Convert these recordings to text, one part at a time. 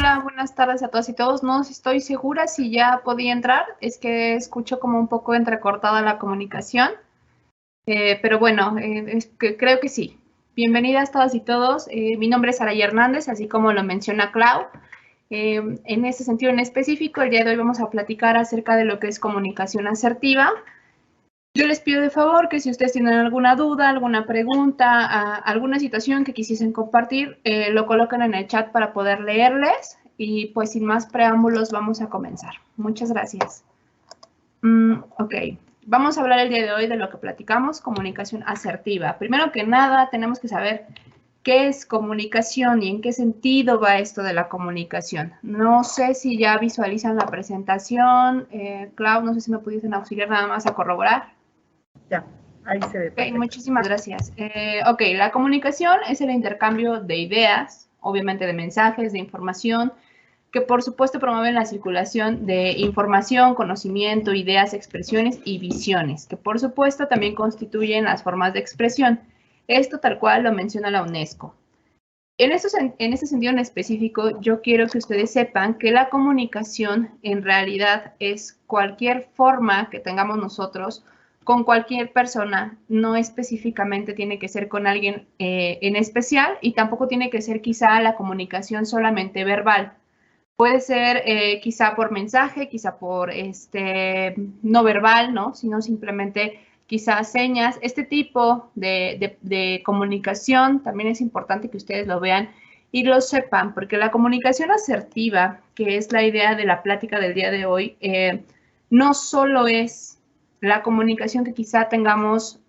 Hola, buenas tardes a todas y todos. No estoy segura si ya podía entrar, es que escucho como un poco entrecortada la comunicación, pero bueno, creo que sí. Bienvenidas todas y todos. Mi nombre es Araya Hernández, así como lo menciona Clau. En ese sentido en específico, el día de hoy vamos a platicar acerca de lo que es comunicación asertiva. Yo les pido de favor que si ustedes tienen alguna duda, alguna pregunta, alguna situación que quisiesen compartir, lo coloquen en el chat para poder leerles y pues sin más preámbulos vamos a comenzar. Muchas gracias. Ok, vamos a hablar el día de hoy de lo que platicamos, comunicación asertiva. Primero que nada, tenemos que saber qué es comunicación y en qué sentido va esto de la comunicación. No sé si ya visualizan la presentación. Clau, no sé si me pudiesen auxiliar nada más a corroborar. Ya, ahí se ve. Okay, muchísimas gracias. Ok, la comunicación es el intercambio de ideas, obviamente de mensajes, de información, que por supuesto promueven la circulación de información, conocimiento, ideas, expresiones y visiones, que por supuesto también constituyen las formas de expresión. Esto tal cual lo menciona la UNESCO. En este sentido en específico, yo quiero que ustedes sepan que la comunicación en realidad es cualquier forma que tengamos nosotros con cualquier persona, no específicamente tiene que ser con alguien en especial y tampoco tiene que ser quizá la comunicación solamente verbal. Puede ser quizá por mensaje, quizá por no verbal, ¿no? Sino simplemente quizás señas. Este tipo de comunicación también es importante que ustedes lo vean y lo sepan, porque la comunicación asertiva, que es la idea de la plática del día de hoy, no solo es la comunicación que quizá tengamos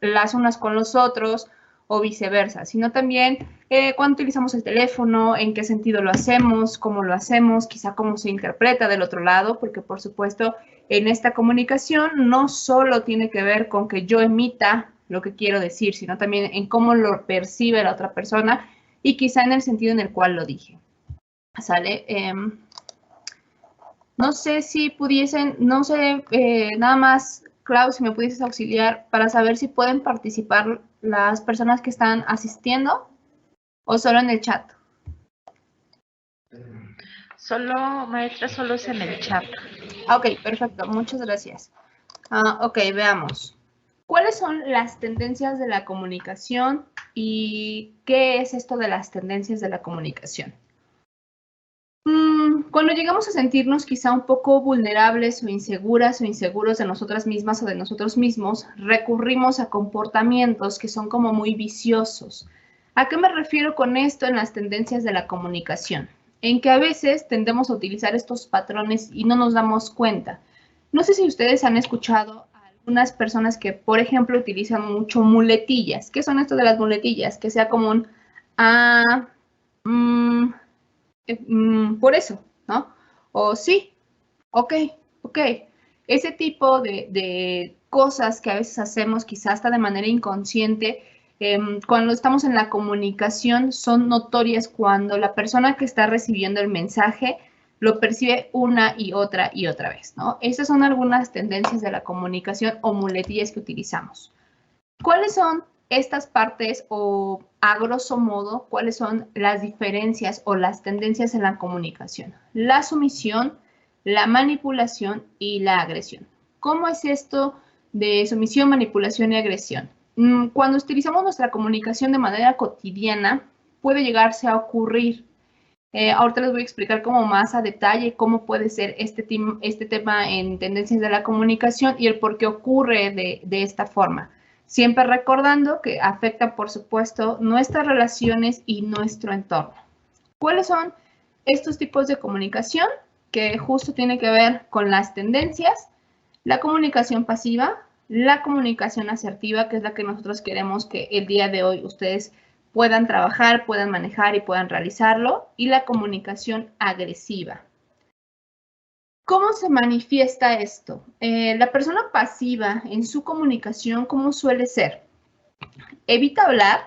las unas con los otros o viceversa, sino también cuando utilizamos el teléfono, en qué sentido lo hacemos, cómo lo hacemos, quizá cómo se interpreta del otro lado, porque por supuesto en esta comunicación no solo tiene que ver con que yo emita lo que quiero decir, sino también en cómo lo percibe la otra persona y quizá en el sentido en el cual lo dije. ¿Sale? No sé si pudiesen, no sé, nada más, Clau, si me pudieses auxiliar para saber si pueden participar las personas que están asistiendo o solo en el chat. Solo, maestra, solo es en el chat. Ok, perfecto, muchas gracias. Ok, veamos. ¿Cuáles son las tendencias de la comunicación y qué es esto de las tendencias de la comunicación? Cuando llegamos a sentirnos quizá un poco vulnerables o inseguras o inseguros de nosotras mismas o de nosotros mismos, recurrimos a comportamientos que son como muy viciosos. ¿A qué me refiero con esto en las tendencias de la comunicación? En que a veces tendemos a utilizar estos patrones y no nos damos cuenta. No sé si ustedes han escuchado a algunas personas que, por ejemplo, utilizan mucho muletillas. ¿Qué son esto de las muletillas? Que sea común a... por eso, ¿no? O sí, ok. Ese tipo de cosas que a veces hacemos, quizás hasta de manera inconsciente, cuando estamos en la comunicación, son notorias cuando la persona que está recibiendo el mensaje lo percibe una y otra vez, ¿no? Esas son algunas tendencias de la comunicación o muletillas que utilizamos. ¿Cuáles son estas partes o a grosso modo, cuáles son las diferencias o las tendencias en la comunicación? La sumisión, la manipulación y la agresión. ¿Cómo es esto de sumisión, manipulación y agresión? Cuando utilizamos nuestra comunicación de manera cotidiana, puede llegarse a ocurrir. Ahorita les voy a explicar como más a detalle cómo puede ser este tema en tendencias de la comunicación y el por qué ocurre de esta forma. Siempre recordando que afecta, por supuesto, nuestras relaciones y nuestro entorno. ¿Cuáles son estos tipos de comunicación? Que justo tiene que ver con las tendencias, la comunicación pasiva, la comunicación asertiva, que es la que nosotros queremos que el día de hoy ustedes puedan trabajar, puedan manejar y puedan realizarlo, y la comunicación agresiva. ¿Cómo se manifiesta esto? La persona pasiva en su comunicación, ¿cómo suele ser? Evita hablar,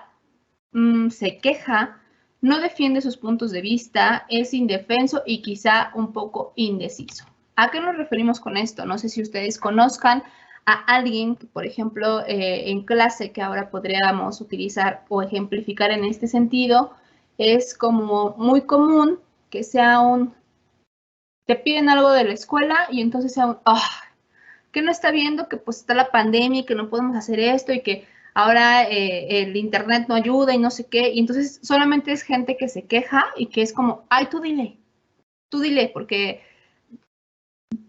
se queja, no defiende sus puntos de vista, es indefenso y quizá un poco indeciso. ¿A qué nos referimos con esto? No sé si ustedes conozcan a alguien, por ejemplo, en clase que ahora podríamos utilizar o ejemplificar en este sentido, es como muy común que sea te piden algo de la escuela y entonces sea que no está viendo que pues está la pandemia y que no podemos hacer esto y que ahora el internet no ayuda y no sé qué, y entonces solamente es gente que se queja y que es como, ay, tú dile, porque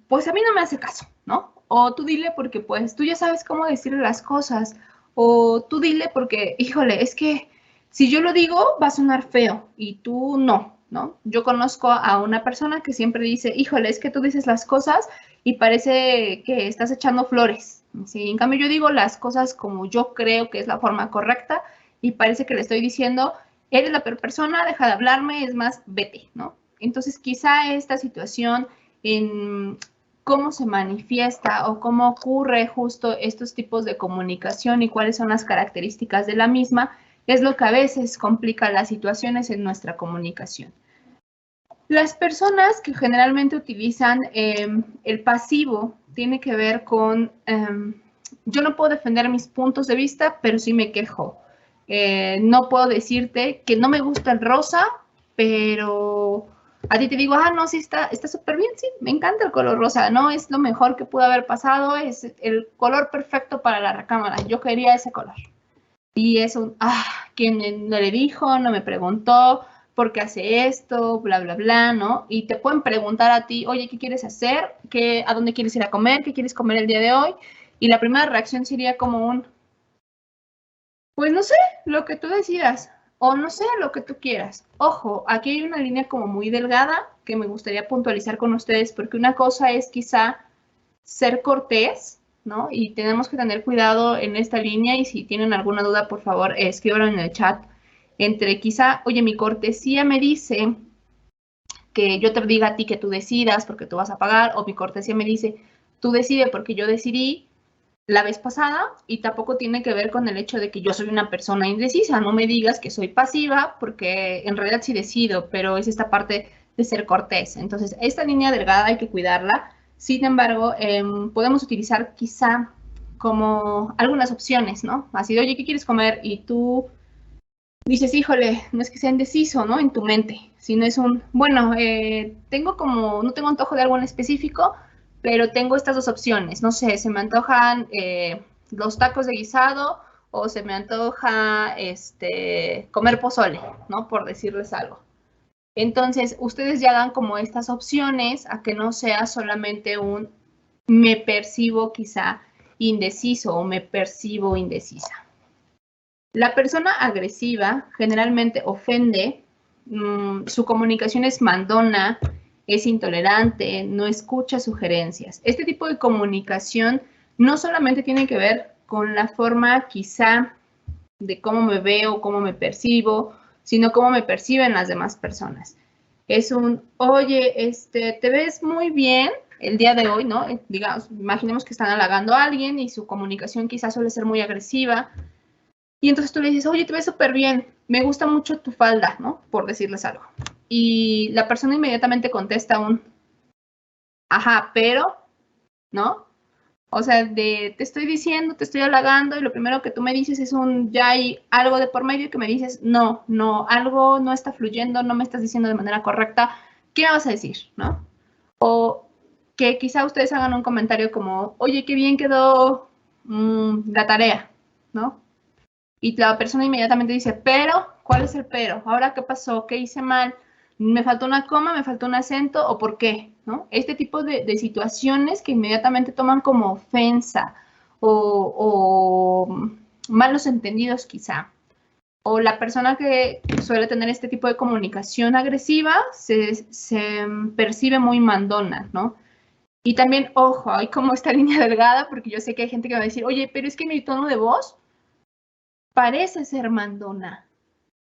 pues a mí no me hace caso, ¿no? O tú dile porque pues tú ya sabes cómo decirle las cosas, o tú dile porque, híjole, es que si yo lo digo va a sonar feo y tú no, ¿no? Yo conozco a una persona que siempre dice, híjole, es que tú dices las cosas y parece que estás echando flores. ¿Sí? En cambio yo digo las cosas como yo creo que es la forma correcta y parece que le estoy diciendo, eres la peor persona, deja de hablarme, es más, vete, ¿no? Entonces quizá esta situación en cómo se manifiesta o cómo ocurre justo estos tipos de comunicación y cuáles son las características de la misma, es lo que a veces complica las situaciones en nuestra comunicación. Las personas que generalmente utilizan el pasivo tiene que ver con yo no puedo defender mis puntos de vista, pero sí me quejo. No puedo decirte que no me gusta el rosa, pero a ti te digo, no, sí, está súper bien, sí, me encanta el color rosa, no, es lo mejor que pudo haber pasado, es el color perfecto para la recámara, yo quería ese color. Y es ¿quién no le dijo? No me preguntó, ¿por qué hace esto? Bla, bla, bla, ¿no? Y te pueden preguntar a ti, oye, ¿qué quieres hacer? ¿A dónde quieres ir a comer? ¿Qué quieres comer el día de hoy? Y la primera reacción sería como pues no sé, lo que tú decidas, o no sé, lo que tú quieras. Ojo, aquí hay una línea como muy delgada que me gustaría puntualizar con ustedes, porque una cosa es quizá ser cortés, ¿no? Y tenemos que tener cuidado en esta línea y si tienen alguna duda, por favor, escríbanlo en el chat. Entre quizá, oye, mi cortesía me dice que yo te diga a ti que tú decidas porque tú vas a pagar, o mi cortesía me dice, tú decides porque yo decidí la vez pasada, y tampoco tiene que ver con el hecho de que yo soy una persona indecisa, no me digas que soy pasiva, porque en realidad sí decido, pero es esta parte de ser cortés. Entonces, esta línea delgada hay que cuidarla. Sin embargo, podemos utilizar quizá como algunas opciones, ¿no? Así de, oye, ¿qué quieres comer? Y tú dices, híjole, no es que sea indeciso, ¿no? En tu mente, sino es bueno, no tengo antojo de algo en específico, pero tengo estas dos opciones. No sé, se me antojan los tacos de guisado o se me antoja comer pozole, ¿no? Por decirles algo. Entonces, ustedes ya dan como estas opciones a que no sea solamente me percibo quizá indeciso o me percibo indecisa. La persona agresiva generalmente ofende, su comunicación es mandona, es intolerante, no escucha sugerencias. Este tipo de comunicación no solamente tiene que ver con la forma quizá de cómo me veo, cómo me percibo, sino cómo me perciben las demás personas. Es oye, te ves muy bien el día de hoy, ¿no? Digamos, imaginemos que están halagando a alguien y su comunicación quizás suele ser muy agresiva. Y entonces tú le dices, oye, te ves súper bien, me gusta mucho tu falda, ¿no? Por decirles algo. Y la persona inmediatamente contesta ajá, pero, ¿no? O sea, te estoy diciendo, te estoy halagando y lo primero que tú me dices es ya hay algo de por medio que me dices, no, algo no está fluyendo, no me estás diciendo de manera correcta, ¿qué me vas a decir, no? O que quizá ustedes hagan un comentario como, oye, qué bien quedó la tarea, ¿no? Y la persona inmediatamente dice, pero, ¿cuál es el pero? ¿Ahora qué pasó? ¿Qué hice mal? ¿Me faltó una coma? ¿Me faltó un acento? ¿O por qué? ¿No? Este tipo de situaciones que inmediatamente toman como ofensa o malos entendidos quizá. O la persona que suele tener este tipo de comunicación agresiva se percibe muy mandona, ¿no? Y también, ojo, hay como esta línea delgada, porque yo sé que hay gente que va a decir, oye, pero es que mi tono de voz parece ser mandona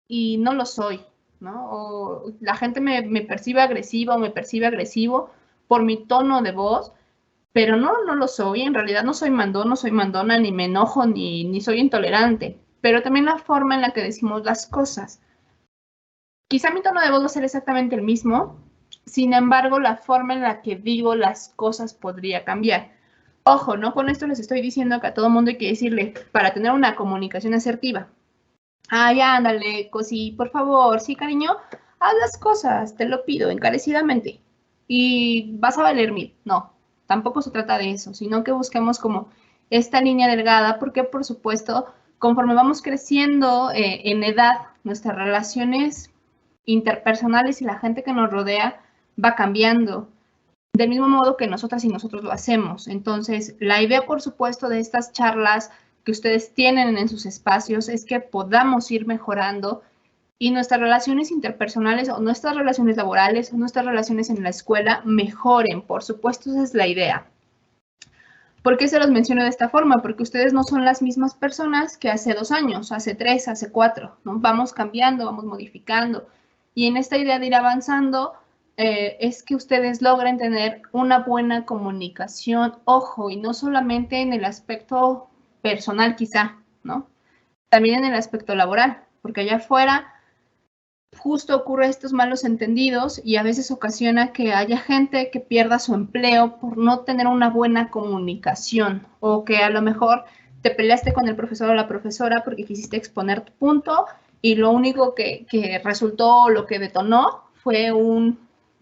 y no lo soy, ¿no? O la gente me percibe agresiva o me percibe agresivo por mi tono de voz, pero no lo soy. En realidad no soy mandón, no soy mandona, ni me enojo, ni soy intolerante. Pero también la forma en la que decimos las cosas. Quizá mi tono de voz va a ser exactamente el mismo, sin embargo, la forma en la que digo las cosas podría cambiar. Ojo, no con esto les estoy diciendo que a todo mundo hay que decirle, para tener una comunicación asertiva, Ay, ándale, Cosi, por favor, sí, cariño, haz las cosas, te lo pido encarecidamente. Y vas a valer 1000. No, tampoco se trata de eso, sino que busquemos como esta línea delgada, porque por supuesto, conforme vamos creciendo en edad, nuestras relaciones interpersonales y la gente que nos rodea va cambiando, del mismo modo que nosotras y nosotros lo hacemos. Entonces, la idea, por supuesto, de estas charlas que ustedes tienen en sus espacios es que podamos ir mejorando y nuestras relaciones interpersonales o nuestras relaciones laborales o nuestras relaciones en la escuela mejoren. Por supuesto, esa es la idea. ¿Por qué se los menciono de esta forma? Porque ustedes no son las mismas personas que hace 2 años, hace 3, hace 4, ¿no? Vamos cambiando, vamos modificando. Y en esta idea de ir avanzando, es que ustedes logren tener una buena comunicación, ojo, y no solamente en el aspecto personal quizá, ¿no? También en el aspecto laboral, porque allá afuera justo ocurre estos malos entendidos y a veces ocasiona que haya gente que pierda su empleo por no tener una buena comunicación o que a lo mejor te peleaste con el profesor o la profesora porque quisiste exponer tu punto y lo único que resultó, lo que detonó fue un,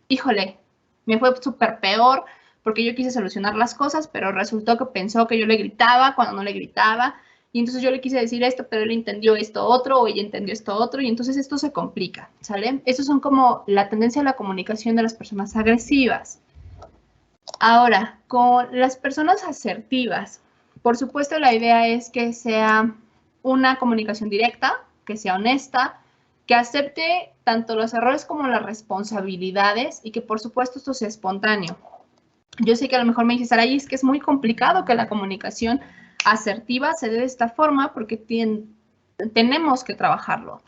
híjole, me fue súper peor porque yo quise solucionar las cosas, pero resultó que pensó que yo le gritaba cuando no le gritaba. Y entonces yo le quise decir esto, pero él entendió esto otro, o ella entendió esto otro, y entonces esto se complica, ¿sale? Estos son como la tendencia a la comunicación de las personas agresivas. Ahora, con las personas asertivas, por supuesto la idea es que sea una comunicación directa, que sea honesta, que acepte tanto los errores como las responsabilidades y que por supuesto esto sea espontáneo. Yo sé que a lo mejor me dices, Saray, es que es muy complicado que la comunicación asertiva se dé de esta forma porque tenemos que trabajarlo.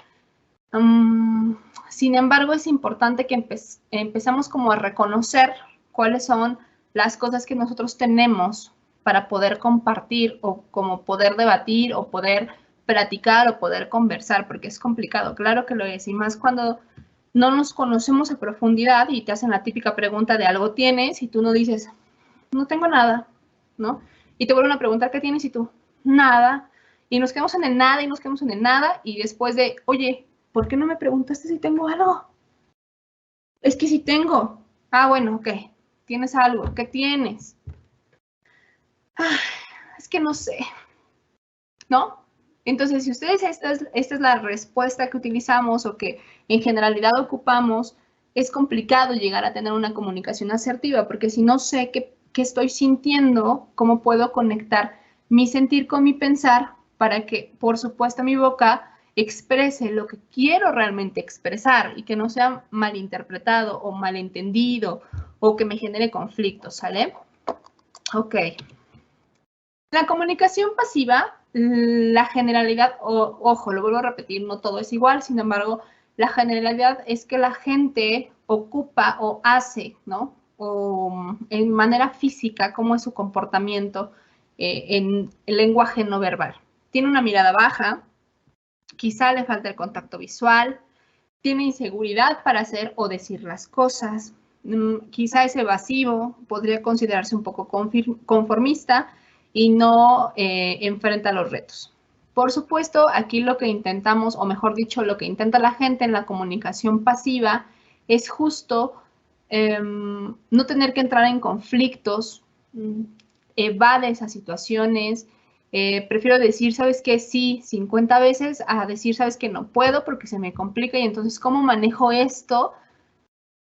Sin embargo, es importante que empezamos como a reconocer cuáles son las cosas que nosotros tenemos para poder compartir o como poder debatir o poder platicar o poder conversar, porque es complicado, claro que lo es, y más cuando no nos conocemos a profundidad y te hacen la típica pregunta de algo tienes y tú no dices, no tengo nada, ¿no? Y te vuelven a preguntar qué tienes y tú, nada. Y nos quedamos en el nada y nos quedamos en el nada y después de, oye, ¿por qué no me preguntaste si tengo algo? Es que sí tengo. Ah, bueno, ok. ¿Tienes algo? ¿Qué tienes? Ah, es que no sé, ¿no? Entonces, si ustedes esta es la respuesta que utilizamos o que en generalidad ocupamos, es complicado llegar a tener una comunicación asertiva, porque si no sé qué estoy sintiendo, cómo puedo conectar mi sentir con mi pensar para que, por supuesto, mi boca exprese lo que quiero realmente expresar y que no sea malinterpretado o malentendido o que me genere conflictos, ¿sale? Ok. La comunicación pasiva, la generalidad, ojo, lo vuelvo a repetir, no todo es igual, sin embargo, la generalidad es que la gente ocupa o hace, ¿no? O en manera física, cómo es su comportamiento en el lenguaje no verbal. Tiene una mirada baja, quizá le falta el contacto visual, tiene inseguridad para hacer o decir las cosas, quizá es evasivo, podría considerarse un poco conformista y no enfrenta los retos. Por supuesto, aquí lo que intentamos, o mejor dicho, lo que intenta la gente en la comunicación pasiva es justo no tener que entrar en conflictos, evade esas situaciones, prefiero decir, ¿sabes qué? Sí, 50 veces a decir, ¿sabes qué? No puedo porque se me complica y entonces, ¿cómo manejo esto?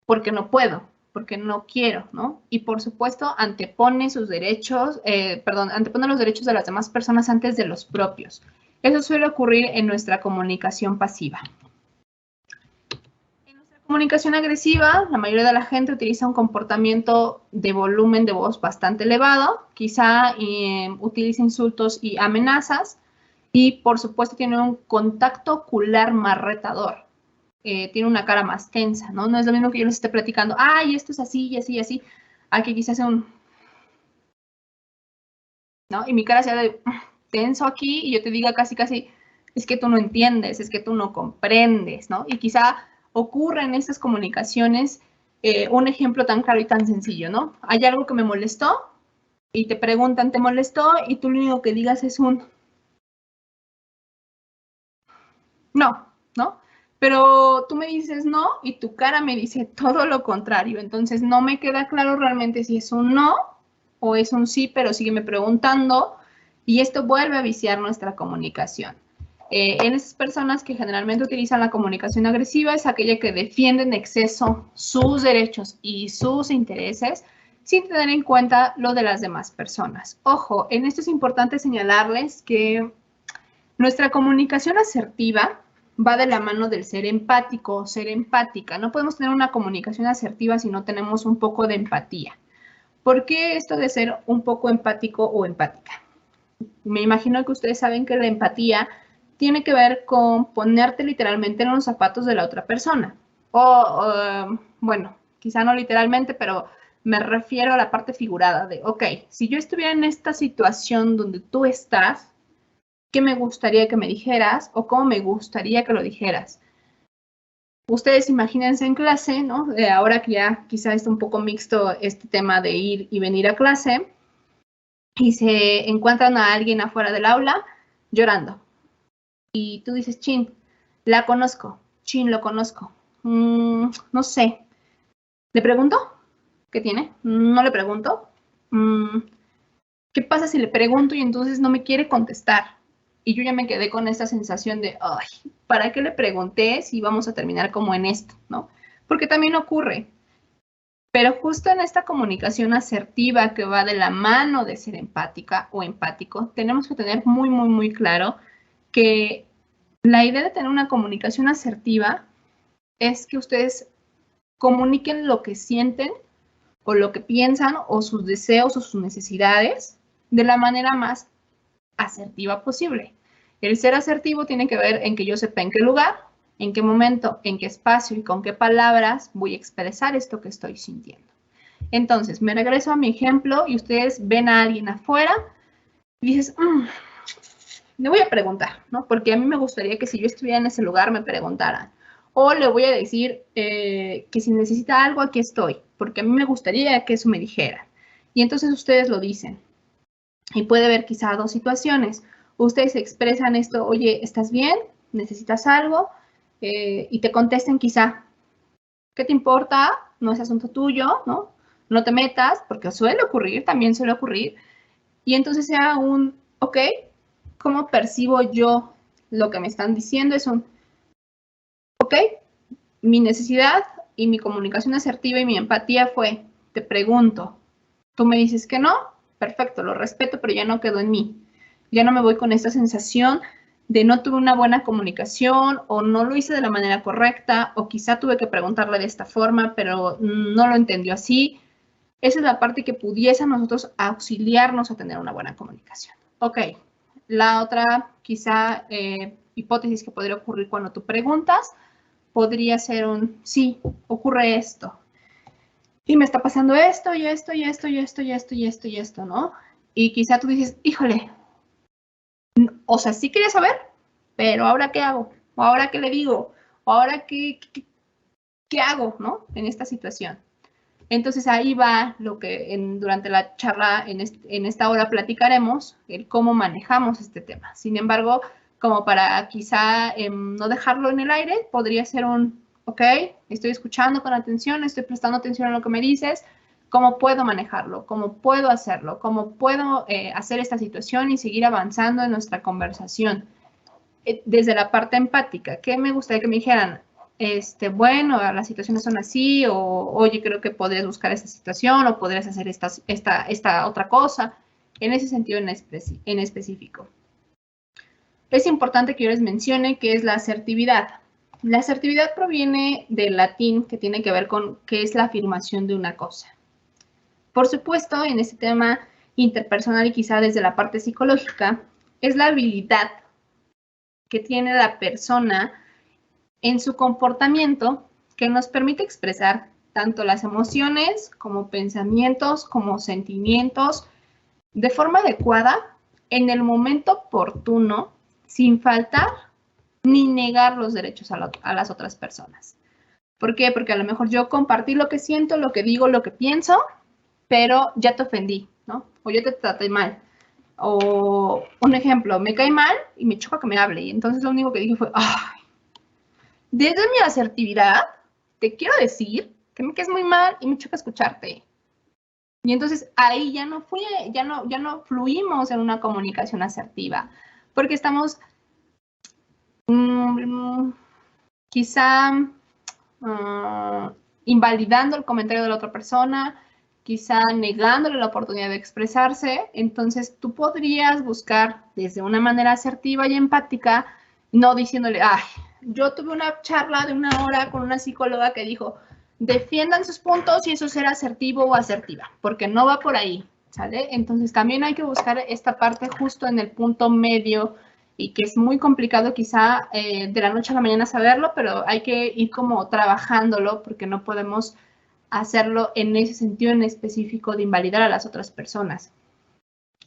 Porque no puedo, porque no quiero, ¿no? Y por supuesto, antepone sus derechos, antepone los derechos de las demás personas antes de los propios. Eso suele ocurrir en nuestra comunicación pasiva. Comunicación agresiva, la mayoría de la gente utiliza un comportamiento de volumen de voz bastante elevado, quizá utiliza insultos y amenazas y por supuesto tiene un contacto ocular más retador, tiene una cara más tensa, ¿no? No es lo mismo que yo les esté platicando, ay, esto es así y así y así, a que quizás sea un, ¿no? Y mi cara sea de tenso aquí y yo te diga casi, es que tú no entiendes, es que tú no comprendes, ¿no? Y quizá ocurre en estas comunicaciones un ejemplo tan claro y tan sencillo, ¿no? Hay algo que me molestó y te preguntan, ¿te molestó? Y tú lo único que digas es un... no, ¿no? Pero tú me dices no y tu cara me dice todo lo contrario. Entonces no me queda claro realmente si es un no o es un sí, pero sígueme preguntando y esto vuelve a viciar nuestra comunicación. En esas personas que generalmente utilizan la comunicación agresiva es aquella que defiende en exceso sus derechos y sus intereses sin tener en cuenta lo de las demás personas. Ojo, en esto es importante señalarles que nuestra comunicación asertiva va de la mano del ser empático o ser empática. No podemos tener una comunicación asertiva si no tenemos un poco de empatía. ¿Por qué esto de ser un poco empático o empática? Me imagino que ustedes saben que la empatía tiene que ver con ponerte literalmente en los zapatos de la otra persona. Bueno, quizá no literalmente, pero me refiero a la parte figurada de, ok, si yo estuviera en esta situación donde tú estás, ¿qué me gustaría que me dijeras o cómo me gustaría que lo dijeras? Ustedes imagínense en clase, ¿no? Ahora que ya quizá está un poco mixto este tema de ir y venir a clase y se encuentran a alguien afuera del aula llorando. Y tú dices, chin, la conozco, chin, lo conozco. No sé. ¿Le pregunto? ¿Qué tiene? No le pregunto. ¿Qué pasa si le pregunto y entonces no me quiere contestar? Y yo ya me quedé con esta sensación de, ay, ¿para qué le pregunté si vamos a terminar como en esto, ¿no? Porque también ocurre. Pero justo en esta comunicación asertiva que va de la mano de ser empática o empático, tenemos que tener muy, muy, muy claro que la idea de tener una comunicación asertiva es que ustedes comuniquen lo que sienten o lo que piensan o sus deseos o sus necesidades de la manera más asertiva posible. El ser asertivo tiene que ver en que yo sepa en qué lugar, en qué momento, en qué espacio y con qué palabras voy a expresar esto que estoy sintiendo. Entonces, me regreso a mi ejemplo y ustedes ven a alguien afuera y dices, le voy a preguntar, ¿no? Porque a mí me gustaría que si yo estuviera en ese lugar me preguntaran. O le voy a decir que si necesita algo, aquí estoy, porque a mí me gustaría que eso me dijera. Y entonces ustedes lo dicen. Y puede haber quizá dos situaciones. Ustedes expresan esto, oye, ¿estás bien? ¿Necesitas algo? Y te contesten quizá, ¿qué te importa? No es asunto tuyo, ¿no? No te metas, porque suele ocurrir, también suele ocurrir. Y entonces sea un, ok, ¿cómo percibo yo lo que me están diciendo? Es un, ok, mi necesidad y mi comunicación asertiva y mi empatía fue, te pregunto, tú me dices que no, perfecto, lo respeto, pero ya no quedó en mí. Ya no me voy con esta sensación de no tuve una buena comunicación o no lo hice de la manera correcta o quizá tuve que preguntarle de esta forma, pero no lo entendió así. Esa es la parte que pudiese a nosotros auxiliarnos a tener una buena comunicación. Ok, la otra quizá hipótesis que podría ocurrir cuando tú preguntas podría ser un, sí, ocurre esto. Y me está pasando esto y esto y esto y esto y esto y esto y esto, ¿no? Y quizá tú dices, híjole, o sea, sí quería saber, pero ¿ahora qué hago? ¿O ahora qué le digo? ¿O ahora qué hago, ¿no? En esta situación. Entonces ahí va lo que durante la charla en esta hora platicaremos, el cómo manejamos este tema. Sin embargo, como para quizá no dejarlo en el aire, podría ser un, ok, estoy escuchando con atención, estoy prestando atención a lo que me dices, ¿cómo puedo manejarlo? ¿Cómo puedo hacerlo? ¿Cómo puedo hacer esta situación y seguir avanzando en nuestra conversación? Desde la parte empática, ¿qué me gustaría que me dijeran? Bueno, las situaciones son así, o oye, creo que podrías buscar esta situación, o podrías hacer esta otra cosa, en ese sentido en específico. Es importante que yo les mencione qué es la asertividad. La asertividad proviene del latín que tiene que ver con qué es la afirmación de una cosa. Por supuesto, en este tema interpersonal y quizá desde la parte psicológica, es la habilidad que tiene la persona en su comportamiento que nos permite expresar tanto las emociones como pensamientos, como sentimientos de forma adecuada en el momento oportuno, sin faltar ni negar los derechos a las otras personas. ¿Por qué? Porque a lo mejor yo compartí lo que siento, lo que digo, lo que pienso, pero ya te ofendí, ¿no? O yo te traté mal. O un ejemplo, me cae mal y me choca que me hable. Y entonces lo único que dije fue, ¡ay! Desde mi asertividad, te quiero decir que me quedas muy mal y me choca escucharte. Y entonces ahí ya no fluimos en una comunicación asertiva, porque estamos quizá invalidando el comentario de la otra persona, quizá negándole la oportunidad de expresarse. Entonces tú podrías buscar desde una manera asertiva y empática, no diciéndole, ay, yo tuve una charla de 1 hora con una psicóloga que dijo, defiendan sus puntos y eso será asertivo o asertiva, porque no va por ahí, ¿sale? Entonces también hay que buscar esta parte justo en el punto medio y que es muy complicado quizá de la noche a la mañana saberlo, pero hay que ir como trabajándolo porque no podemos hacerlo en ese sentido en específico de invalidar a las otras personas.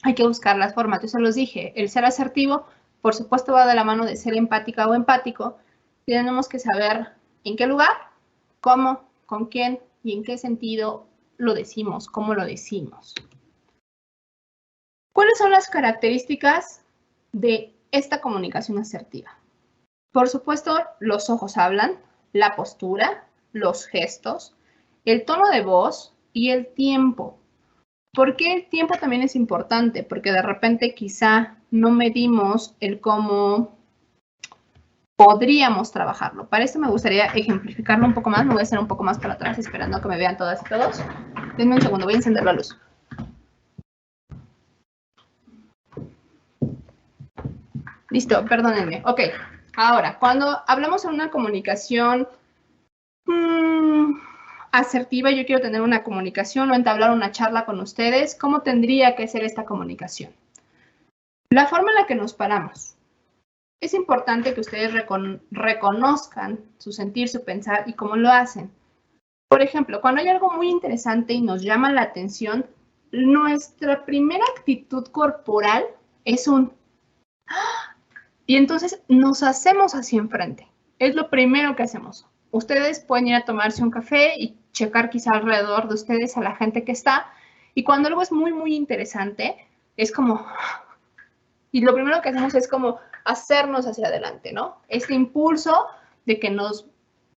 Hay que buscar las formas. Yo se los dije, el ser asertivo, por supuesto, va de la mano de ser empática o empático. Tenemos que saber en qué lugar, cómo, con quién y en qué sentido lo decimos, cómo lo decimos. ¿Cuáles son las características de esta comunicación asertiva? Por supuesto, los ojos hablan, la postura, los gestos, el tono de voz y el tiempo. ¿Por qué el tiempo también es importante? Porque de repente quizá no medimos el cómo podríamos trabajarlo. Para esto me gustaría ejemplificarlo un poco más. Me voy a hacer un poco más para atrás esperando que me vean todas y todos. Denme un segundo, voy a encender la luz. Listo, perdónenme. Ok, ahora, cuando hablamos de una comunicación asertiva, yo quiero tener una comunicación o entablar una charla con ustedes, ¿cómo tendría que ser esta comunicación? La forma en la que nos paramos. Es importante que ustedes reconozcan su sentir, su pensar y cómo lo hacen. Por ejemplo, cuando hay algo muy interesante y nos llama la atención, nuestra primera actitud corporal es un y entonces nos hacemos hacia enfrente. Es lo primero que hacemos. Ustedes pueden ir a tomarse un café y checar quizá alrededor de ustedes a la gente que está. Y cuando algo es muy, muy interesante, es como... Y lo primero que hacemos es como hacernos hacia adelante, ¿no? Este impulso de que nos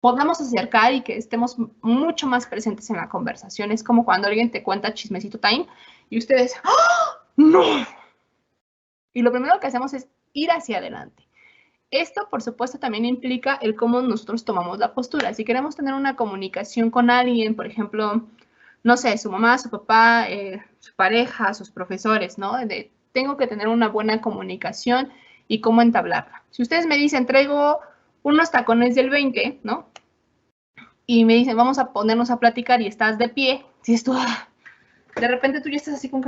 podamos acercar y que estemos mucho más presentes en la conversación. Es como cuando alguien te cuenta chismecito time y ustedes... ¡Oh, no! Y lo primero que hacemos es ir hacia adelante. Esto, por supuesto, también implica el cómo nosotros tomamos la postura. Si queremos tener una comunicación con alguien, por ejemplo, no sé, su mamá, su papá, su pareja, sus profesores, ¿no? Tengo que tener una buena comunicación y cómo entablarla. Si ustedes me dicen, traigo unos tacones del 20, ¿no? Y me dicen, vamos a ponernos a platicar y estás de pie, si esto, de repente tú ya estás así con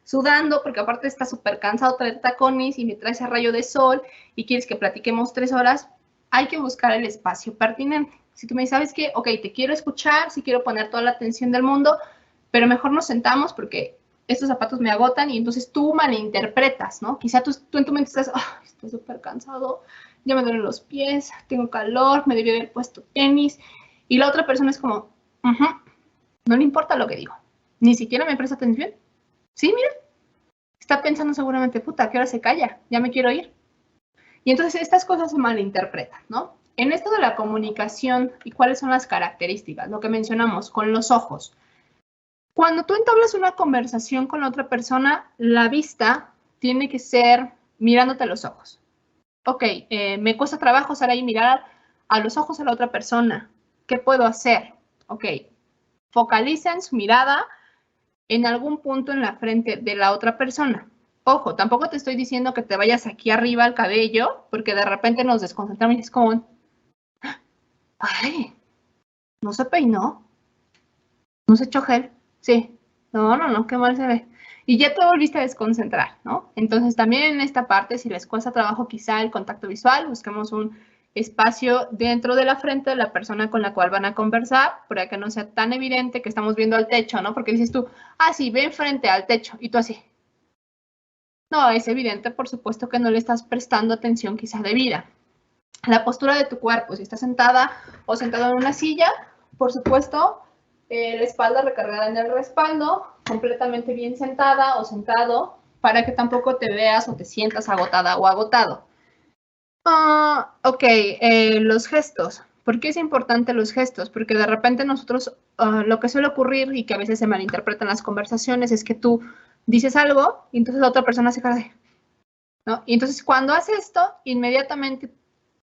sudando, porque aparte está súper cansado traer tacones y me traes a rayo de sol y quieres que platiquemos 3 horas, hay que buscar el espacio pertinente. Si tú me dices, ¿sabes qué? Ok, te quiero escuchar, sí quiero poner toda la atención del mundo, pero mejor nos sentamos porque estos zapatos me agotan y entonces tú malinterpretas, ¿no? Quizá tú en tu mente estás, oh, estoy súper cansado, ya me duelen los pies, tengo calor, me debí haber puesto tenis. Y la otra persona es como, no le importa lo que digo, ni siquiera me presta atención. Sí, mira, está pensando seguramente, puta, ¿a qué hora se calla? Ya me quiero ir. Y entonces estas cosas se malinterpretan, ¿no? En esto de la comunicación y cuáles son las características, lo que mencionamos con los ojos. Cuando tú entablas una conversación con la otra persona, la vista tiene que ser mirándote a los ojos. Ok, me cuesta trabajo estar ahí y mirar a los ojos a la otra persona. ¿Qué puedo hacer? Ok, focaliza en su mirada en algún punto en la frente de la otra persona. Ojo, tampoco te estoy diciendo que te vayas aquí arriba al cabello, porque de repente nos desconcentramos y es como, ay, ¿no se peinó? ¿No se echó gel? Sí. No, qué mal se ve. Y ya te volviste a desconcentrar, ¿no? Entonces también en esta parte, si les cuesta trabajo quizá el contacto visual, busquemos un espacio dentro de la frente de la persona con la cual van a conversar, para que no sea tan evidente que estamos viendo al techo, ¿no? Porque dices tú, ah, sí, ven frente al techo, y tú así. No, es evidente, por supuesto, que no le estás prestando atención quizá debida. La postura de tu cuerpo, si estás sentada o sentado en una silla, por supuesto, la espalda recargada en el respaldo, completamente bien sentada o sentado, para que tampoco te veas o te sientas agotada o agotado. Ok, los gestos. ¿Por qué es importante los gestos? Porque de repente nosotros, lo que suele ocurrir y que a veces se malinterpretan las conversaciones es que tú dices algo y entonces la otra persona se cara de, ¿no? Y entonces cuando hace esto, inmediatamente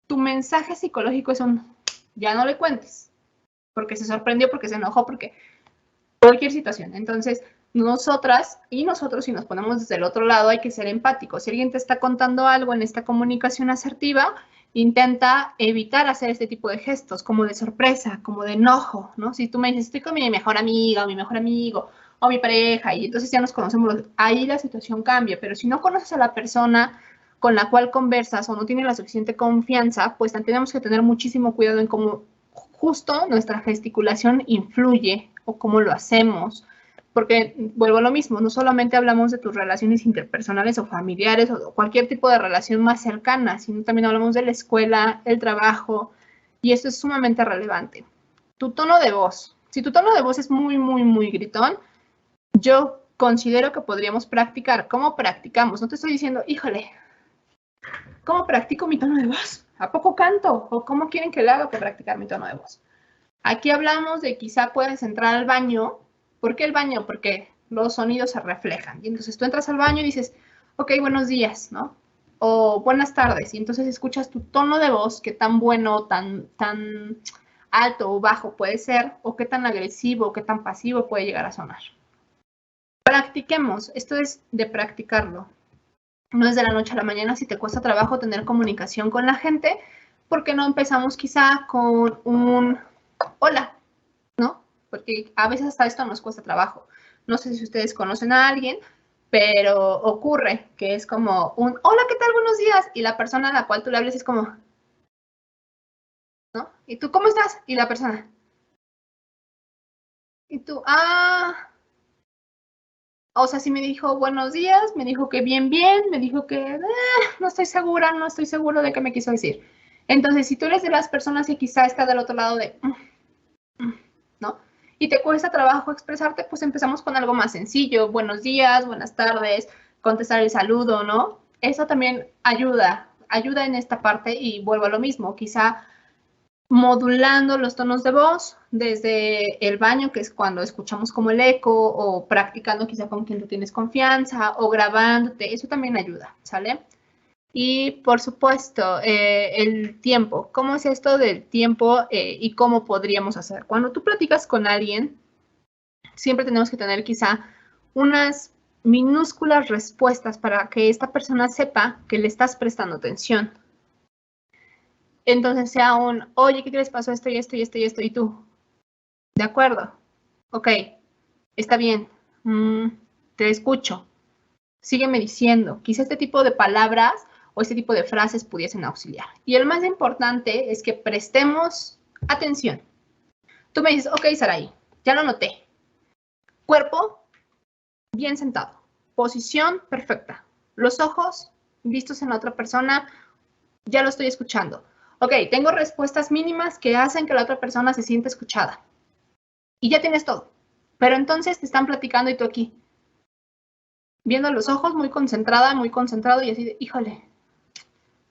tu mensaje psicológico es un, ya no le cuentes, porque se sorprendió, porque se enojó, porque cualquier situación. Entonces, nosotras y nosotros, si nos ponemos desde el otro lado, hay que ser empáticos. Si alguien te está contando algo en esta comunicación asertiva, intenta evitar hacer este tipo de gestos, como de sorpresa, como de enojo, ¿no? Si tú me dices, estoy con mi mejor amiga o mi mejor amigo o mi pareja, y entonces ya nos conocemos, ahí la situación cambia. Pero si no conoces a la persona con la cual conversas o no tiene la suficiente confianza, pues tenemos que tener muchísimo cuidado en cómo justo nuestra gesticulación influye o cómo lo hacemos. Porque vuelvo a lo mismo, no solamente hablamos de tus relaciones interpersonales o familiares o cualquier tipo de relación más cercana, sino también hablamos de la escuela, el trabajo, y esto es sumamente relevante. Tu tono de voz. Si tu tono de voz es muy, muy, muy gritón, yo considero que podríamos practicar. ¿Cómo practicamos? No te estoy diciendo, híjole, ¿cómo practico mi tono de voz? ¿A poco canto? ¿O cómo quieren que le haga para practicar mi tono de voz? Aquí hablamos de quizá puedes entrar al baño. ¿Por qué el baño? Porque los sonidos se reflejan. Y entonces tú entras al baño y dices, ok, buenos días, ¿no? O buenas tardes. Y entonces escuchas tu tono de voz, qué tan bueno, tan alto o bajo puede ser, o qué tan agresivo, o qué tan pasivo puede llegar a sonar. Practiquemos. Esto es de practicarlo. No es de la noche a la mañana. Si te cuesta trabajo tener comunicación con la gente, ¿por qué no empezamos quizá con un hola, ¿no? Porque a veces hasta esto nos cuesta trabajo. No sé si ustedes conocen a alguien, pero ocurre que es como un hola, ¿qué tal? Buenos días. Y la persona a la cual tú le hables es como, ¿no? ¿Y tú cómo estás? Y la persona. Y tú, o sea, sí me dijo buenos días, me dijo que bien, me dijo que no estoy segura, no estoy seguro de qué me quiso decir. Entonces, si tú eres de las personas que quizá está del otro lado de, ¿no? Y te cuesta trabajo expresarte, pues empezamos con algo más sencillo. Buenos días, buenas tardes, contestar el saludo, ¿no? Eso también ayuda en esta parte y vuelvo a lo mismo, quizá modulando los tonos de voz desde el baño, que es cuando escuchamos como el eco, o practicando quizá con quien tú tienes confianza, o grabándote, eso también ayuda, ¿sale? Y por supuesto, el tiempo. ¿Cómo es esto del tiempo y cómo podríamos hacer? Cuando tú platicas con alguien, siempre tenemos que tener quizá unas minúsculas respuestas para que esta persona sepa que le estás prestando atención. Entonces sea un, oye, ¿qué crees? Pasó esto y esto y esto y esto, y tú, ¿de acuerdo? Ok, está bien, te escucho, sígueme diciendo. Quizá este tipo de palabras o este tipo de frases pudiesen auxiliar. Y el más importante es que prestemos atención. Tú me dices, ok, Saraí, ya lo noté. Cuerpo, bien sentado. Posición, perfecta. Los ojos vistos en la otra persona, ya lo estoy escuchando. Ok, tengo respuestas mínimas que hacen que la otra persona se sienta escuchada. Y ya tienes todo. Pero entonces te están platicando y tú aquí, viendo los ojos, muy concentrada, muy concentrado y así de, híjole,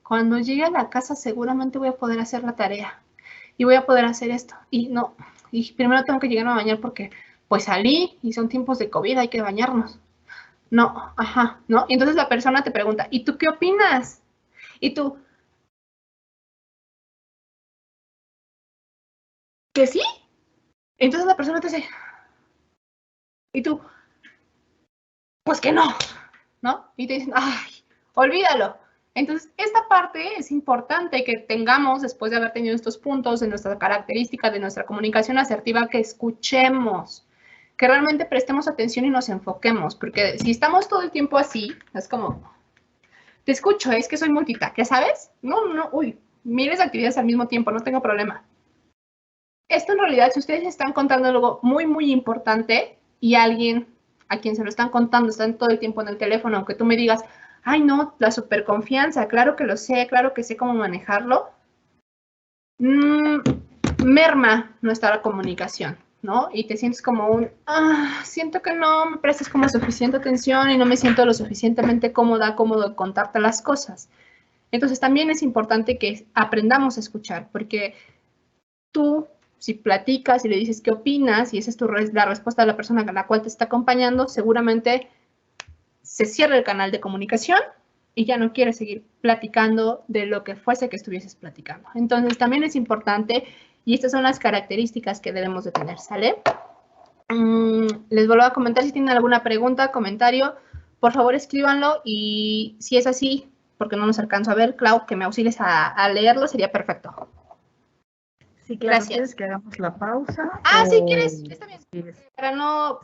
cuando llegue a la casa seguramente voy a poder hacer la tarea y voy a poder hacer esto. Y no, y primero tengo que llegar a bañar porque pues salí y son tiempos de COVID, hay que bañarnos. No, ajá, ¿no? Y entonces la persona te pregunta, ¿y tú qué opinas? Y tú, ¿que sí? Entonces la persona te dice, y tú, pues que no, ¿no? Y te dicen, ay, olvídalo. Entonces, esta parte es importante que tengamos, después de haber tenido estos puntos de nuestra característica, de nuestra comunicación asertiva, que escuchemos, que realmente prestemos atención y nos enfoquemos, porque si estamos todo el tiempo así, es como, te escucho, es que soy multitask, ¿ya sabes? No, uy, miles de actividades al mismo tiempo, no tengo problema. Esto en realidad, si ustedes están contando algo muy, muy importante y alguien a quien se lo están contando están todo el tiempo en el teléfono, aunque tú me digas, ay no, la superconfianza, claro que lo sé, claro que sé cómo manejarlo, merma nuestra comunicación, ¿no? Y te sientes como un, siento que no me prestas como suficiente atención y no me siento lo suficientemente cómodo en contarte las cosas. Entonces también es importante que aprendamos a escuchar, porque tú, si platicas y le dices qué opinas y esa es la respuesta de la persona a la cual te está acompañando, seguramente se cierra el canal de comunicación y ya no quieres seguir platicando de lo que fuese que estuvieses platicando. Entonces también es importante y estas son las características que debemos de tener, ¿sale? Les vuelvo a comentar si tienen alguna pregunta, comentario, por favor escríbanlo y si es así, porque no nos alcanzo a ver, Clau, que me auxilies a leerlo, sería perfecto. Sí, claro. Gracias. ¿Quieres que hagamos la pausa? Ah, sí, ¿quieres? Está bien.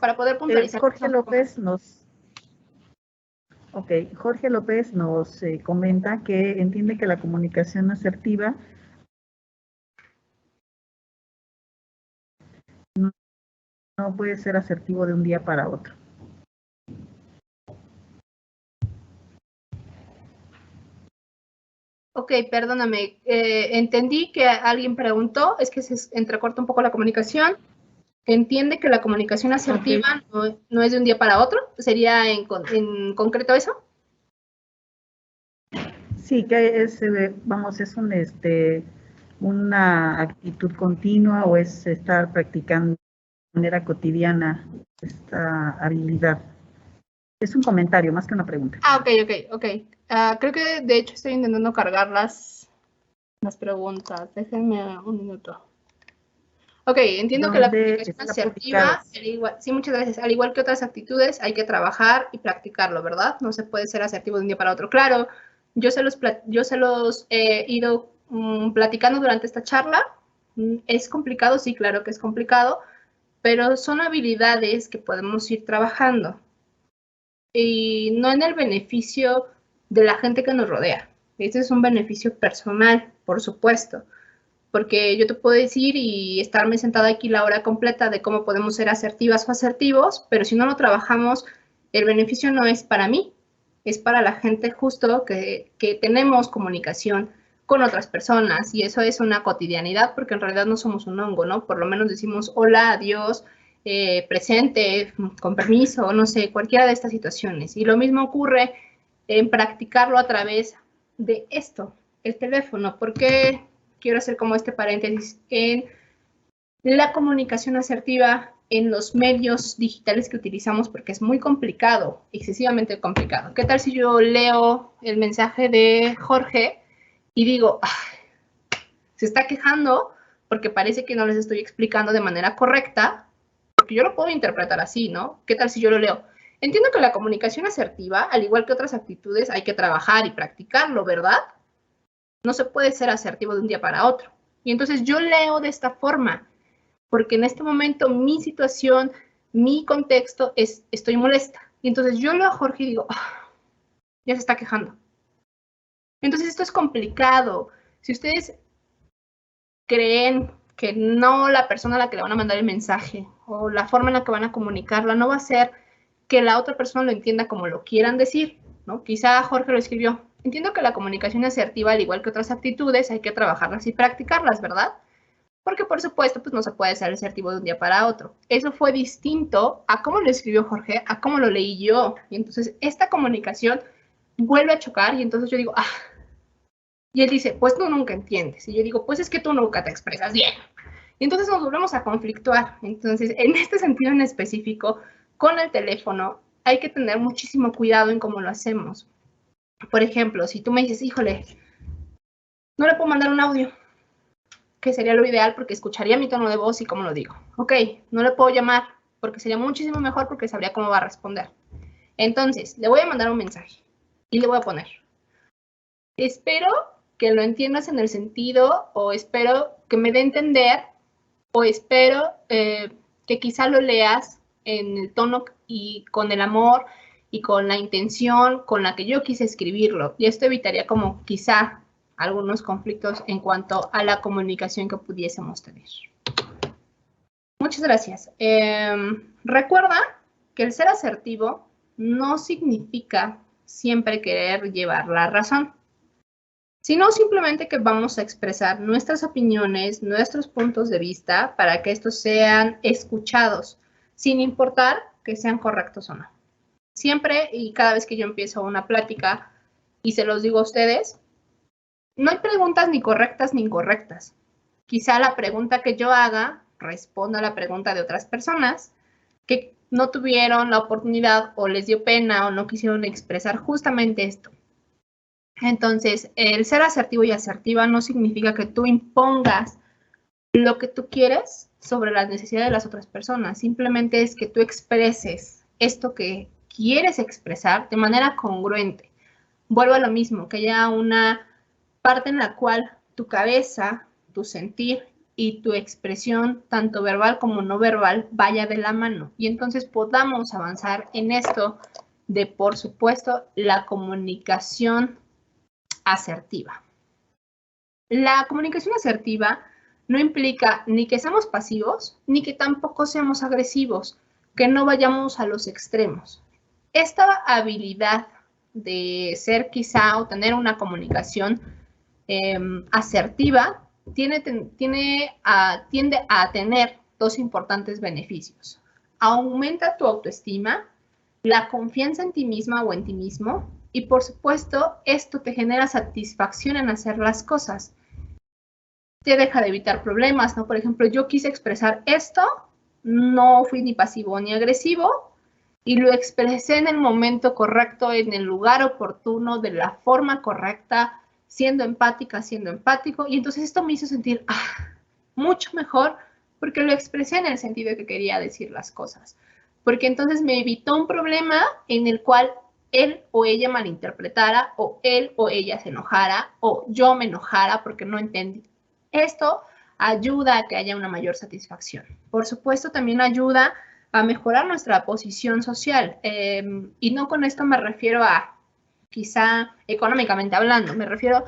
Para poder puntualizar. Jorge López nos... Ok, Jorge López nos comenta que entiende que la comunicación asertiva no puede ser asertivo de un día para otro. Ok, perdóname. Entendí que alguien preguntó, es que se entrecorta un poco la comunicación. ¿Entiende que la comunicación asertiva no es de un día para otro? ¿Sería en concreto eso? Sí, que es, vamos, es una actitud continua o es estar practicando de manera cotidiana esta habilidad. Es un comentario más que una pregunta. Ah, ok. Creo que de hecho estoy intentando cargar las preguntas. Déjenme un minuto. Ok, entiendo que la comunicación asertiva, sí, muchas gracias. Al igual que otras actitudes, hay que trabajar y practicarlo, ¿verdad? No se puede ser asertivo de un día para otro. Claro, yo se los he ido platicando durante esta charla. ¿Es complicado? Sí, claro que es complicado, pero son habilidades que podemos ir trabajando. Y no en el beneficio de la gente que nos rodea. Este es un beneficio personal, por supuesto. Porque yo te puedo decir y estarme sentada aquí la hora completa de cómo podemos ser asertivas o asertivos, pero si no lo trabajamos, el beneficio no es para mí, es para la gente justo que tenemos comunicación con otras personas y eso es una cotidianidad porque en realidad no somos un hongo, ¿no? Por lo menos decimos hola, adiós, presente, con permiso, no sé, cualquiera de estas situaciones. Y lo mismo ocurre en practicarlo a través de esto, el teléfono, porque quiero hacer como este paréntesis en la comunicación asertiva en los medios digitales que utilizamos porque es muy complicado, excesivamente complicado. ¿Qué tal si yo leo el mensaje de Jorge y digo, se está quejando porque parece que no les estoy explicando de manera correcta? Porque yo lo puedo interpretar así, ¿no? ¿Qué tal si yo lo leo? Entiendo que la comunicación asertiva, al igual que otras actitudes, hay que trabajar y practicarlo, ¿verdad? No se puede ser asertivo de un día para otro. Y entonces yo leo de esta forma, porque en este momento mi situación, mi contexto es, estoy molesta. Y entonces yo leo a Jorge y digo, ya se está quejando. Entonces esto es complicado. Si ustedes creen que no la persona a la que le van a mandar el mensaje o la forma en la que van a comunicarla no va a ser que la otra persona lo entienda como lo quieran decir, ¿no? Quizá Jorge lo escribió. Entiendo que la comunicación asertiva, al igual que otras actitudes, hay que trabajarlas y practicarlas, ¿verdad? Porque, por supuesto, pues no se puede ser asertivo de un día para otro. Eso fue distinto a cómo lo escribió Jorge, a cómo lo leí yo. Y entonces esta comunicación vuelve a chocar y entonces yo digo, y él dice, pues tú nunca entiendes. Y yo digo, pues es que tú nunca te expresas bien. Y entonces nos volvemos a conflictuar. Entonces, en este sentido en específico, con el teléfono, hay que tener muchísimo cuidado en cómo lo hacemos. Por ejemplo, si tú me dices, híjole, no le puedo mandar un audio, que sería lo ideal porque escucharía mi tono de voz y cómo lo digo. Ok, no le puedo llamar porque sería muchísimo mejor porque sabría cómo va a responder. Entonces, le voy a mandar un mensaje y le voy a poner, espero que lo entiendas en el sentido o espero que me dé a entender o espero que quizá lo leas en el tono y con el amor y con la intención con la que yo quise escribirlo. Y esto evitaría como quizá algunos conflictos en cuanto a la comunicación que pudiésemos tener. Muchas gracias. Recuerda que el ser asertivo no significa siempre querer llevar la razón, sino simplemente que vamos a expresar nuestras opiniones, nuestros puntos de vista para que estos sean escuchados, sin importar que sean correctos o no. Siempre y cada vez que yo empiezo una plática y se los digo a ustedes, no hay preguntas ni correctas ni incorrectas. Quizá la pregunta que yo haga responda a la pregunta de otras personas que no tuvieron la oportunidad o les dio pena o no quisieron expresar justamente esto. Entonces, el ser asertivo y asertiva no significa que tú impongas lo que tú quieres sobre las necesidades de las otras personas. Simplemente es que tú expreses esto que quieres expresar de manera congruente. Vuelvo a lo mismo, que haya una parte en la cual tu cabeza, tu sentir y tu expresión, tanto verbal como no verbal, vaya de la mano. Y entonces podamos avanzar en esto de, por supuesto, la comunicación asertiva. La comunicación asertiva no implica ni que seamos pasivos, ni que tampoco seamos agresivos, que no vayamos a los extremos. Esta habilidad de ser quizá o tener una comunicación asertiva tiende a tener dos importantes beneficios. Aumenta tu autoestima, la confianza en ti misma o en ti mismo, y por supuesto, esto te genera satisfacción en hacer las cosas. Te deja de evitar problemas, ¿no? Por ejemplo, yo quise expresar esto, no fui ni pasivo ni agresivo, y lo expresé en el momento correcto, en el lugar oportuno, de la forma correcta, siendo empática, siendo empático, y entonces esto me hizo sentir mucho mejor porque lo expresé en el sentido que quería decir las cosas. Porque entonces me evitó un problema en el cual él o ella malinterpretara, o él o ella se enojara, o yo me enojara porque no entendí. Esto ayuda a que haya una mayor satisfacción. Por supuesto, también ayuda a mejorar nuestra posición social. Y no con esto me refiero a, quizá económicamente hablando, me refiero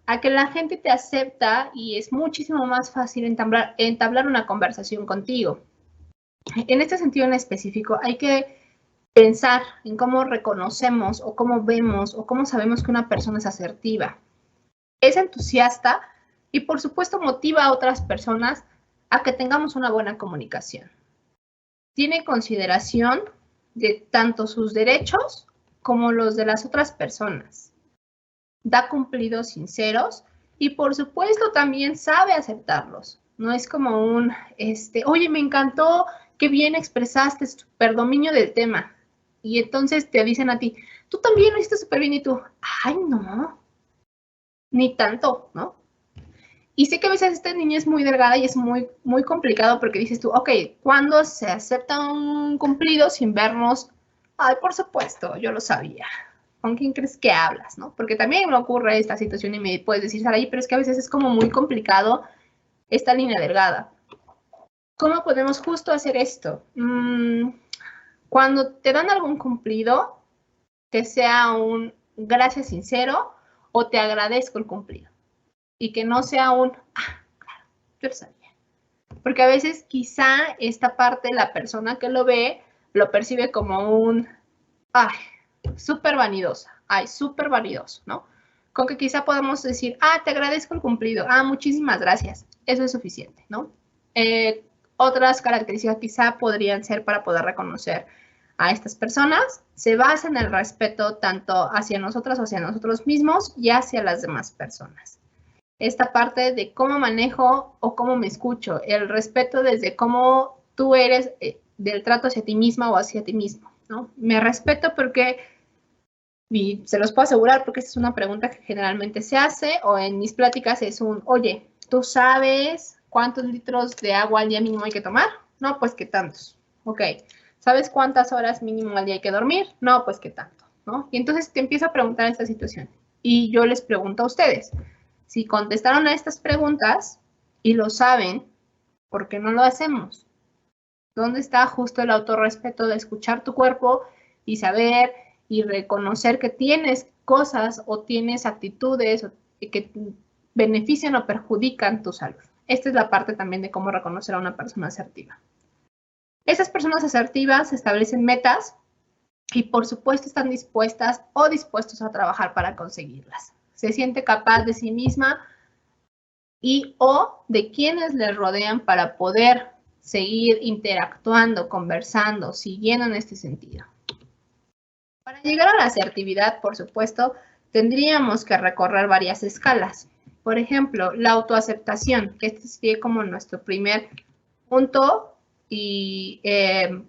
a que la gente te acepta y es muchísimo más fácil entablar una conversación contigo. En este sentido en específico, hay que pensar en cómo reconocemos o cómo vemos o cómo sabemos que una persona es asertiva. Es entusiasta y, por supuesto, motiva a otras personas a que tengamos una buena comunicación. Tiene consideración de tanto sus derechos como los de las otras personas. Da cumplidos sinceros y, por supuesto, también sabe aceptarlos. No es como un, oye, me encantó, qué bien expresaste, súper dominio del tema. Y entonces te dicen a ti, tú también lo hiciste súper bien, y tú, ay, no, ni tanto, ¿no? Y sé que a veces esta niña es muy delgada y es muy, muy complicado porque dices tú, ok, ¿cuándo se acepta un cumplido sin vernos? Ay, por supuesto, yo lo sabía. ¿Con quién crees que hablas, no? Porque también me ocurre esta situación y me puedes decir, Saraí, pero es que a veces es como muy complicado esta línea delgada. ¿Cómo podemos justo hacer esto? Cuando te dan algún cumplido, que sea un gracias sincero o te agradezco el cumplido. Y que no sea un, claro, yo lo sabía. Porque a veces quizá esta parte, la persona que lo ve, lo percibe como un, ay, súper vanidosa, ay, súper vanidoso, ¿no? Con que quizá podemos decir, te agradezco el cumplido, muchísimas gracias, eso es suficiente, ¿no? Otras características quizá podrían ser para poder reconocer a estas personas, se basa en el respeto tanto hacia nosotras o hacia nosotros mismos y hacia las demás personas. Esta parte de cómo manejo o cómo me escucho, el respeto desde cómo tú eres del trato hacia ti misma o hacia ti mismo, ¿no? Me respeto porque, y se los puedo asegurar porque esta es una pregunta que generalmente se hace, o en mis pláticas es un, oye, ¿tú sabes cuántos litros de agua al día mínimo hay que tomar? No, pues que tantos. Ok. ¿Sabes cuántas horas mínimo al día hay que dormir? No, pues que tanto, ¿no? Y entonces te empiezo a preguntar esta situación. Y yo les pregunto a ustedes, si contestaron a estas preguntas y lo saben, ¿por qué no lo hacemos? ¿Dónde está justo el autorrespeto de escuchar tu cuerpo y saber y reconocer que tienes cosas o tienes actitudes que benefician o perjudican tu salud? Esta es la parte también de cómo reconocer a una persona asertiva. Estas personas asertivas establecen metas y, por supuesto, están dispuestas o dispuestos a trabajar para conseguirlas. Se siente capaz de sí misma y o de quienes le rodean para poder seguir interactuando, conversando, siguiendo en este sentido. Para llegar a la asertividad, por supuesto, tendríamos que recorrer varias escalas. Por ejemplo, la autoaceptación, que este sería como nuestro primer punto y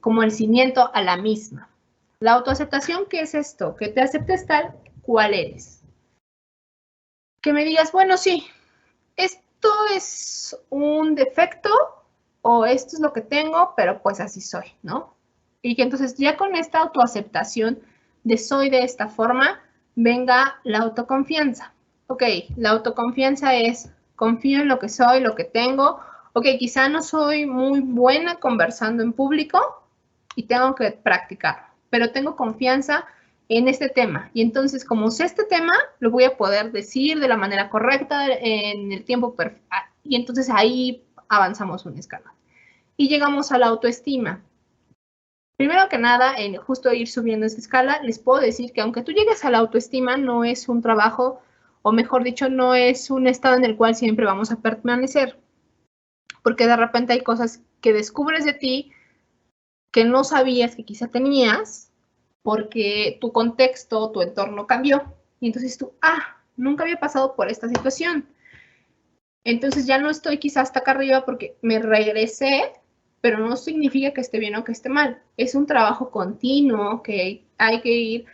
como el cimiento a la misma. La autoaceptación, ¿qué es esto? Que te aceptes tal cual eres. Que me digas, bueno, sí, esto es un defecto o esto es lo que tengo, pero pues así soy, ¿no? Y que entonces ya con esta autoaceptación de soy de esta forma, venga la autoconfianza. Ok, la autoconfianza es confío en lo que soy, lo que tengo. Ok, quizá no soy muy buena conversando en público y tengo que practicar, pero tengo confianza en este tema. Y entonces, como sé este tema, lo voy a poder decir de la manera correcta, en el tiempo perfecto. Y entonces ahí avanzamos una escala. Y llegamos a la autoestima. Primero que nada, en justo ir subiendo esta escala, les puedo decir que aunque tú llegues a la autoestima, no es un trabajo, o mejor dicho, no es un estado en el cual siempre vamos a permanecer. Porque de repente hay cosas que descubres de ti que no sabías que quizá tenías, porque tu contexto, tu entorno cambió. Y entonces tú, nunca había pasado por esta situación. Entonces ya no estoy quizás hasta acá arriba porque me regresé, pero no significa que esté bien o que esté mal. Es un trabajo continuo que hay que ir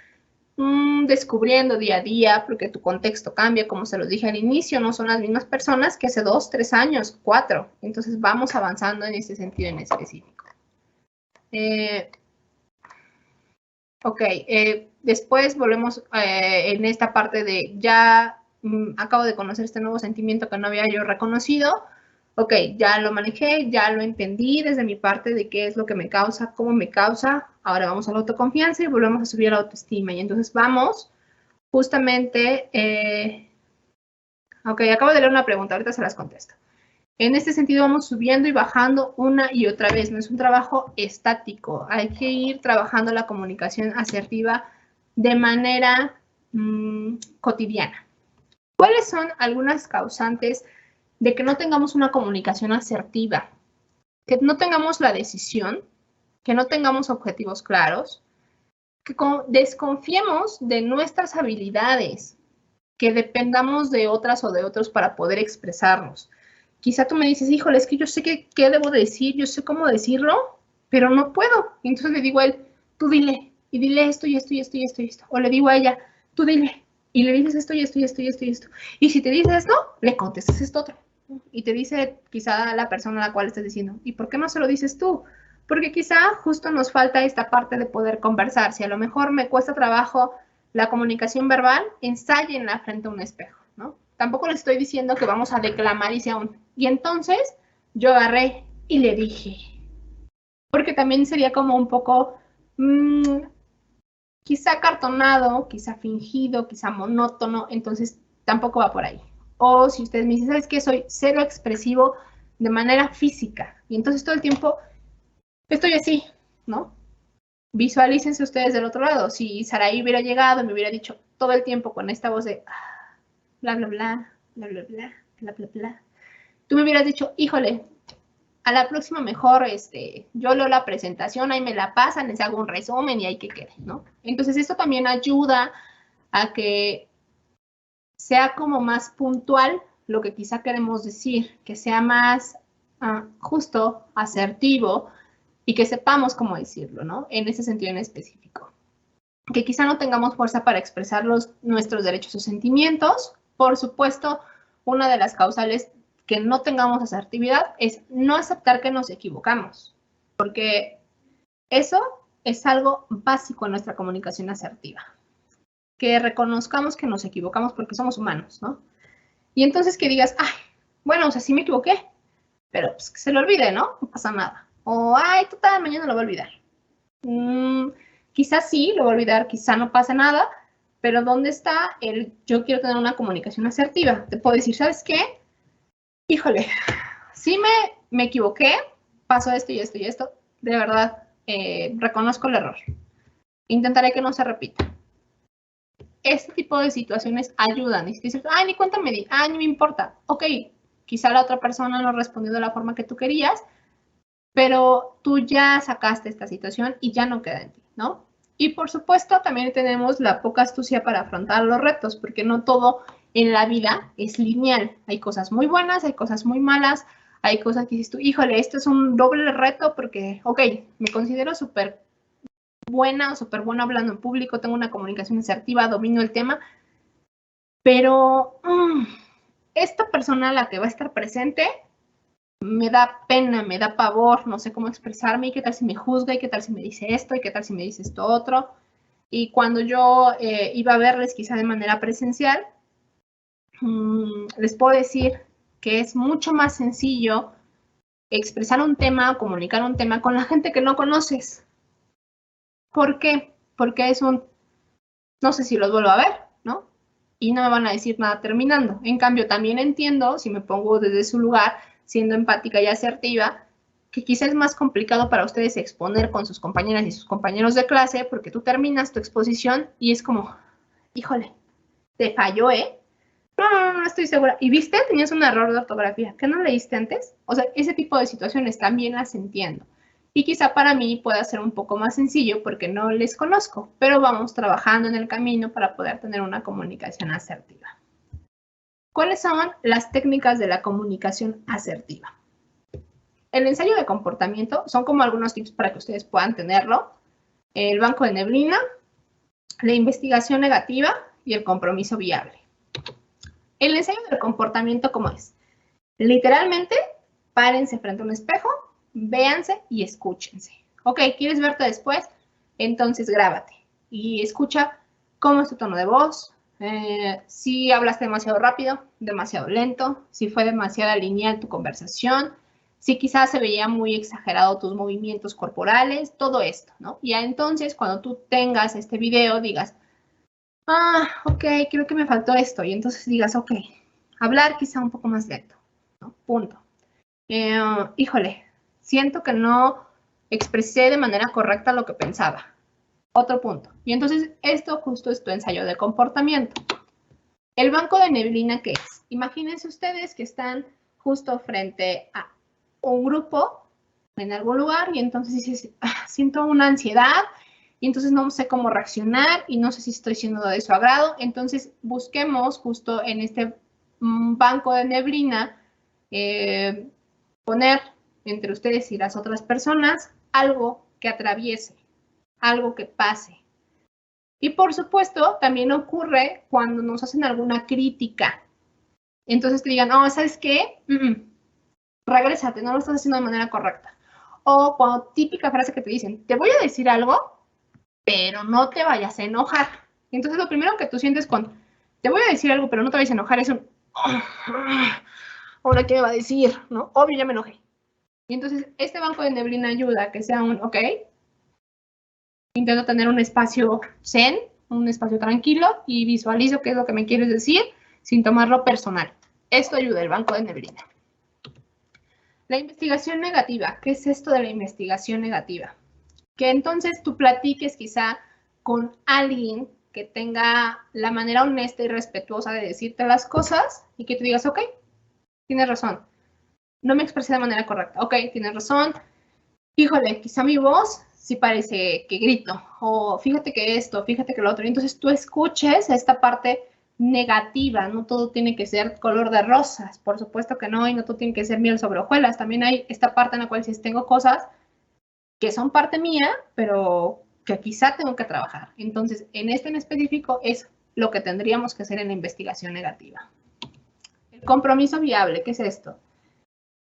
descubriendo día a día porque tu contexto cambia, como se los dije al inicio, no son las mismas personas que hace 2, 3 años, 4. Entonces vamos avanzando en ese sentido en específico. Ok, después volvemos en esta parte de ya acabo de conocer este nuevo sentimiento que no había yo reconocido. Ok, ya lo manejé, ya lo entendí desde mi parte de qué es lo que me causa, cómo me causa. Ahora vamos a la autoconfianza y volvemos a subir a la autoestima. Y entonces vamos justamente, ok, acabo de leer una pregunta, ahorita se las contesto. En este sentido vamos subiendo y bajando una y otra vez, no es un trabajo estático, hay que ir trabajando la comunicación asertiva de manera cotidiana. ¿Cuáles son algunas causantes de que no tengamos una comunicación asertiva? Que no tengamos la decisión, que no tengamos objetivos claros, que desconfiemos de nuestras habilidades, que dependamos de otras o de otros para poder expresarnos. Quizá tú me dices, híjole, es que yo sé qué debo decir, yo sé cómo decirlo, pero no puedo. Y entonces le digo a él, tú dile, y dile esto y esto y esto y esto y esto. O le digo a ella, tú dile, y le dices esto y esto y esto y esto y esto. Y si te dice esto, le contestas esto otro. Y te dice quizá la persona a la cual estás diciendo, ¿y por qué no se lo dices tú? Porque quizá justo nos falta esta parte de poder conversar. Si a lo mejor me cuesta trabajo la comunicación verbal, ensállenla frente a un espejo, ¿no? Tampoco les estoy diciendo que vamos a declamar y sea un... Y entonces yo agarré y le dije. Porque también sería como un poco, quizá cartonado, quizá fingido, quizá monótono, entonces tampoco va por ahí. O si ustedes me dicen, ¿sabes qué? Soy cero expresivo de manera física. Y entonces todo el tiempo estoy así, ¿no? Visualícense ustedes del otro lado. Si Saraí hubiera llegado y me hubiera dicho todo el tiempo con esta voz de bla, bla, bla, bla, bla, bla, bla, bla, bla, tú me hubieras dicho, híjole, a la próxima mejor yo leo la presentación, ahí me la pasan, les hago un resumen y ahí que quede, ¿no? Entonces esto también ayuda a que sea como más puntual lo que quizá queremos decir, que sea más justo, asertivo, y que sepamos cómo decirlo, ¿no? En ese sentido en específico. Que quizá no tengamos fuerza para expresar nuestros derechos o sentimientos. Por supuesto, una de las causales que no tengamos asertividad es no aceptar que nos equivocamos, porque eso es algo básico en nuestra comunicación asertiva. Que reconozcamos que nos equivocamos porque somos humanos, ¿no? Y entonces que digas, bueno, o sea, sí me equivoqué, pero pues que se lo olvide, ¿no? No pasa nada. O, total, mañana lo voy a olvidar. Quizás sí, lo voy a olvidar, quizá no pase nada, pero ¿dónde está el yo quiero tener una comunicación asertiva? Te puedo decir, ¿sabes qué? Híjole, sí me equivoqué, pasó esto y esto y esto, de verdad, reconozco el error. Intentaré que no se repita. Este tipo de situaciones ayudan. Y si dices, ni cuenta me di, ni me importa. Ok, quizá la otra persona no respondió de la forma que tú querías, pero tú ya sacaste esta situación y ya no queda en ti, ¿no? Y por supuesto también tenemos la poca astucia para afrontar los retos, porque no todo en la vida es lineal. Hay cosas muy buenas, hay cosas muy malas, hay cosas que dices tú, híjole, esto es un doble reto porque, ok, me considero súper buena o súper buena hablando en público, tengo una comunicación asertiva, domino el tema, pero esta persona, la que va a estar presente, me da pena, me da pavor, no sé cómo expresarme, y qué tal si me juzga, y qué tal si me dice esto, y qué tal si me dice esto otro. Y cuando yo iba a verles quizá de manera presencial, les puedo decir que es mucho más sencillo expresar un tema o comunicar un tema con la gente que no conoces. ¿Por qué? Porque es un, no sé si los vuelvo a ver, ¿no? Y no me van a decir nada terminando. En cambio, también entiendo, si me pongo desde su lugar, siendo empática y asertiva, que quizás es más complicado para ustedes exponer con sus compañeras y sus compañeros de clase, porque tú terminas tu exposición y es como, híjole, te falló, ¿eh? No estoy segura. ¿Y viste? Tenías un error de ortografía. ¿Qué no leíste antes? O sea, ese tipo de situaciones también las entiendo. Y quizá para mí pueda ser un poco más sencillo porque no les conozco, pero vamos trabajando en el camino para poder tener una comunicación asertiva. ¿Cuáles son las técnicas de la comunicación asertiva? El ensayo de comportamiento son como algunos tips para que ustedes puedan tenerlo. El banco de neblina, la investigación negativa y el compromiso viable. El ensayo del comportamiento, ¿cómo es? Literalmente, párense frente a un espejo, véanse y escúchense. Ok, ¿quieres verte después? Entonces grábate y escucha cómo es tu tono de voz, si hablaste demasiado rápido, demasiado lento, si fue demasiado lineal tu conversación, si quizás se veía muy exagerado tus movimientos corporales, todo esto, ¿no? Y entonces cuando tú tengas este video digas, ok, creo que me faltó esto. Y entonces digas, ok, hablar quizá un poco más lento, ¿no? Punto. Híjole, siento que no expresé de manera correcta lo que pensaba. Otro punto. Y entonces esto justo es tu ensayo de comportamiento. El banco de neblina, ¿qué es? Imagínense ustedes que están justo frente a un grupo en algún lugar y entonces dices, siento una ansiedad y entonces no sé cómo reaccionar y no sé si estoy siendo de su agrado. Entonces busquemos justo en este banco de neblina poner entre ustedes y las otras personas algo que atraviese, algo que pase. Y por supuesto, también ocurre cuando nos hacen alguna crítica. Entonces te digan, no, ¿sabes qué? Regrésate, no lo estás haciendo de manera correcta. O cuando típica frase que te dicen, te voy a decir algo, pero no te vayas a enojar. Entonces lo primero que tú sientes con, te voy a decir algo, pero no te vayas a enojar, es un, ¿ahora qué me va a decir? ¿No? Obvio, ya me enojé. Y entonces este banco de neblina ayuda a que sea un, ok, intento tener un espacio zen, un espacio tranquilo y visualizo qué es lo que me quieres decir sin tomarlo personal. Esto ayuda, el banco de neblina. La investigación negativa. ¿Qué es esto de la investigación negativa? Que entonces tú platiques quizá con alguien que tenga la manera honesta y respetuosa de decirte las cosas y que tú digas, ok, tienes razón, no me expresé de manera correcta, ok, tienes razón, híjole, quizá mi voz sí parece que grito, o fíjate que esto, fíjate que lo otro, y entonces tú escuches esta parte negativa, no todo tiene que ser color de rosas, por supuesto que no, y no todo tiene que ser miel sobre hojuelas, también hay esta parte en la cual si tengo cosas que son parte mía, pero que quizá tengo que trabajar. Entonces, en este en específico es lo que tendríamos que hacer en la investigación negativa. El compromiso viable, ¿qué es esto?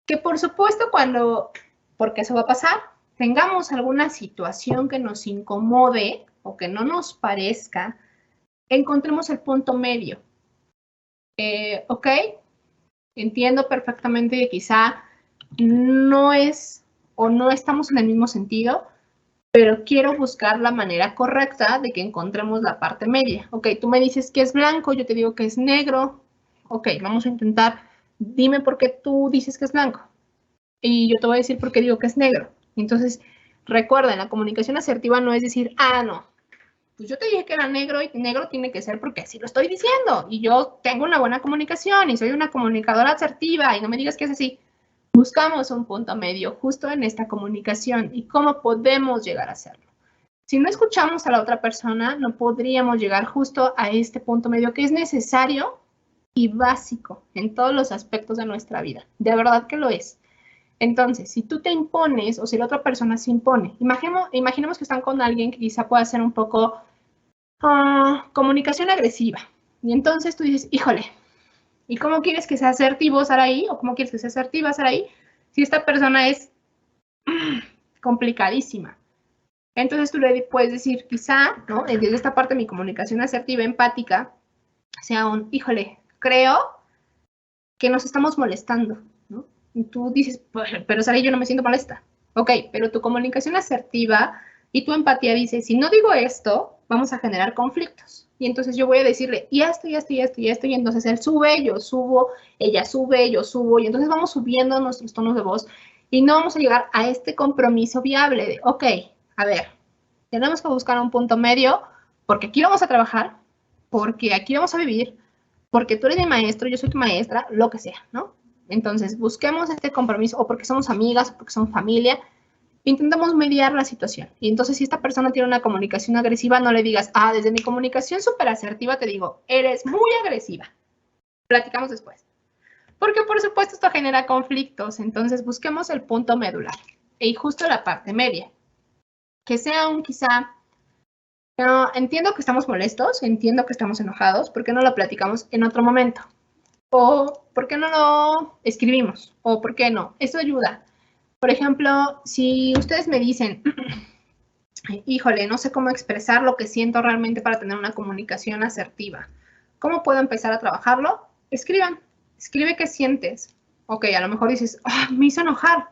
Que por supuesto cuando, porque eso va a pasar, tengamos alguna situación que nos incomode o que no nos parezca, encontremos el punto medio. Ok, entiendo perfectamente que quizá no es o no estamos en el mismo sentido, pero quiero buscar la manera correcta de que encontremos la parte media. Ok, tú me dices que es blanco, yo te digo que es negro. Ok, vamos a intentar, dime por qué tú dices que es blanco. Y yo te voy a decir por qué digo que es negro. Entonces, recuerden, la comunicación asertiva no es decir, no, pues yo te dije que era negro y negro tiene que ser porque así lo estoy diciendo. Y yo tengo una buena comunicación y soy una comunicadora asertiva y no me digas que es así. Buscamos un punto medio justo en esta comunicación y cómo podemos llegar a hacerlo. Si no escuchamos a la otra persona, no podríamos llegar justo a este punto medio que es necesario y básico en todos los aspectos de nuestra vida. De verdad que lo es. Entonces, si tú te impones o si la otra persona se impone, imaginemos que están con alguien que quizá pueda ser un poco comunicación agresiva. Y entonces tú dices, híjole, ¿y cómo quieres que sea asertivo Saraí? ¿O cómo quieres que sea asertiva Saraí? Si esta persona es complicadísima. Entonces tú le puedes decir, quizá, ¿no? Desde esta parte de mi comunicación asertiva, empática, sea un, híjole, creo que nos estamos molestando, ¿no? Y tú dices, pero Saraí, yo no me siento molesta. Ok, pero tu comunicación asertiva y tu empatía dice, si no digo esto, vamos a generar conflictos. Y entonces yo voy a decirle, y esto, y esto, y esto, y esto, y entonces él sube, yo subo, ella sube, yo subo, y entonces vamos subiendo nuestros tonos de voz y no vamos a llegar a este compromiso viable de, ok, a ver, tenemos que buscar un punto medio porque aquí vamos a trabajar, porque aquí vamos a vivir, porque tú eres mi maestro, yo soy tu maestra, lo que sea, ¿no? Entonces, busquemos este compromiso, o porque somos amigas, o porque somos familia, intentamos mediar la situación. Y entonces, si esta persona tiene una comunicación agresiva, no le digas, desde mi comunicación súper asertiva te digo, eres muy agresiva. Platicamos después. Porque, por supuesto, esto genera conflictos. Entonces, busquemos el punto medular. Y justo la parte media. Que sea un quizá, entiendo que estamos molestos, entiendo que estamos enojados, ¿por qué no lo platicamos en otro momento? O ¿por qué no lo escribimos? O ¿por qué no? Eso ayuda. Por ejemplo, si ustedes me dicen, híjole, no sé cómo expresar lo que siento realmente para tener una comunicación asertiva. ¿Cómo puedo empezar a trabajarlo? Escriban. Escribe qué sientes. Ok, a lo mejor dices, me hizo enojar.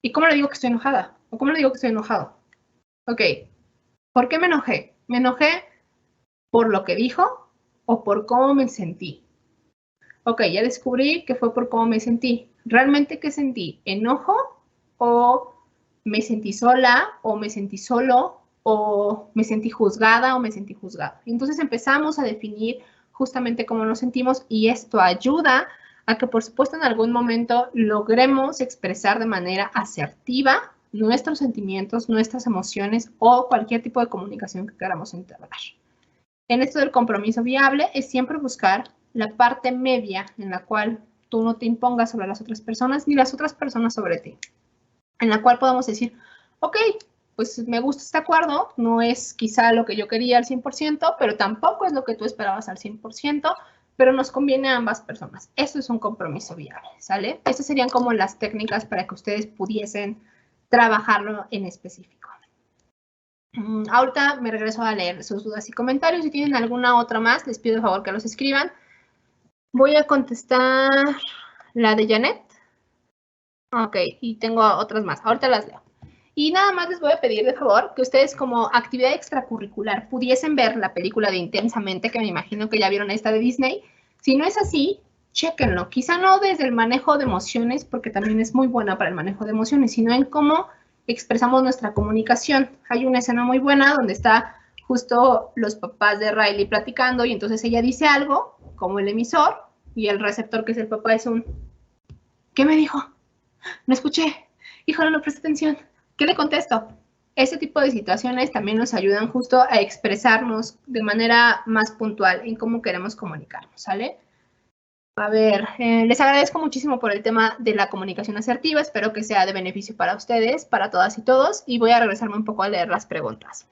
¿Y cómo le digo que estoy enojada? ¿O cómo le digo que estoy enojado? Ok, ¿por qué me enojé? Me enojé por lo que dijo o por cómo me sentí. Ok, ya descubrí que fue por cómo me sentí. ¿Realmente qué sentí? ¿Enojo? ¿O me sentí sola? ¿O me sentí solo? ¿O me sentí juzgada? ¿O me sentí juzgado? Y entonces empezamos a definir justamente cómo nos sentimos y esto ayuda a que, por supuesto, en algún momento logremos expresar de manera asertiva nuestros sentimientos, nuestras emociones o cualquier tipo de comunicación que queramos entablar. En esto del compromiso viable es siempre buscar la parte media en la cual tú no te impongas sobre las otras personas ni las otras personas sobre ti. En la cual podamos decir, ok, pues me gusta este acuerdo, no es quizá lo que yo quería al 100%, pero tampoco es lo que tú esperabas al 100%, pero nos conviene a ambas personas. Eso es un compromiso viable, ¿sale? Estas serían como las técnicas para que ustedes pudiesen trabajarlo en específico. Ahorita me regreso a leer sus dudas y comentarios. Si tienen alguna otra más, les pido por favor que los escriban. Voy a contestar la de Janet. Ok, y tengo otras más. Ahorita las leo. Y nada más les voy a pedir de favor que ustedes como actividad extracurricular pudiesen ver la película de Intensamente, que me imagino que ya vieron esta de Disney. Si no es así, chéquenlo. Quizá no desde el manejo de emociones, porque también es muy buena para el manejo de emociones, sino en cómo expresamos nuestra comunicación. Hay una escena muy buena donde está justo los papás de Riley platicando y entonces ella dice algo, como el emisor, y el receptor, que es el papá, es un, ¿qué me dijo? No escuché. Híjole, no presté atención. ¿Qué le contesto? Ese tipo de situaciones también nos ayudan justo a expresarnos de manera más puntual en cómo queremos comunicarnos, ¿sale? A ver, les agradezco muchísimo por el tema de la comunicación asertiva. Espero que sea de beneficio para ustedes, para todas y todos. Y voy a regresarme un poco a leer las preguntas.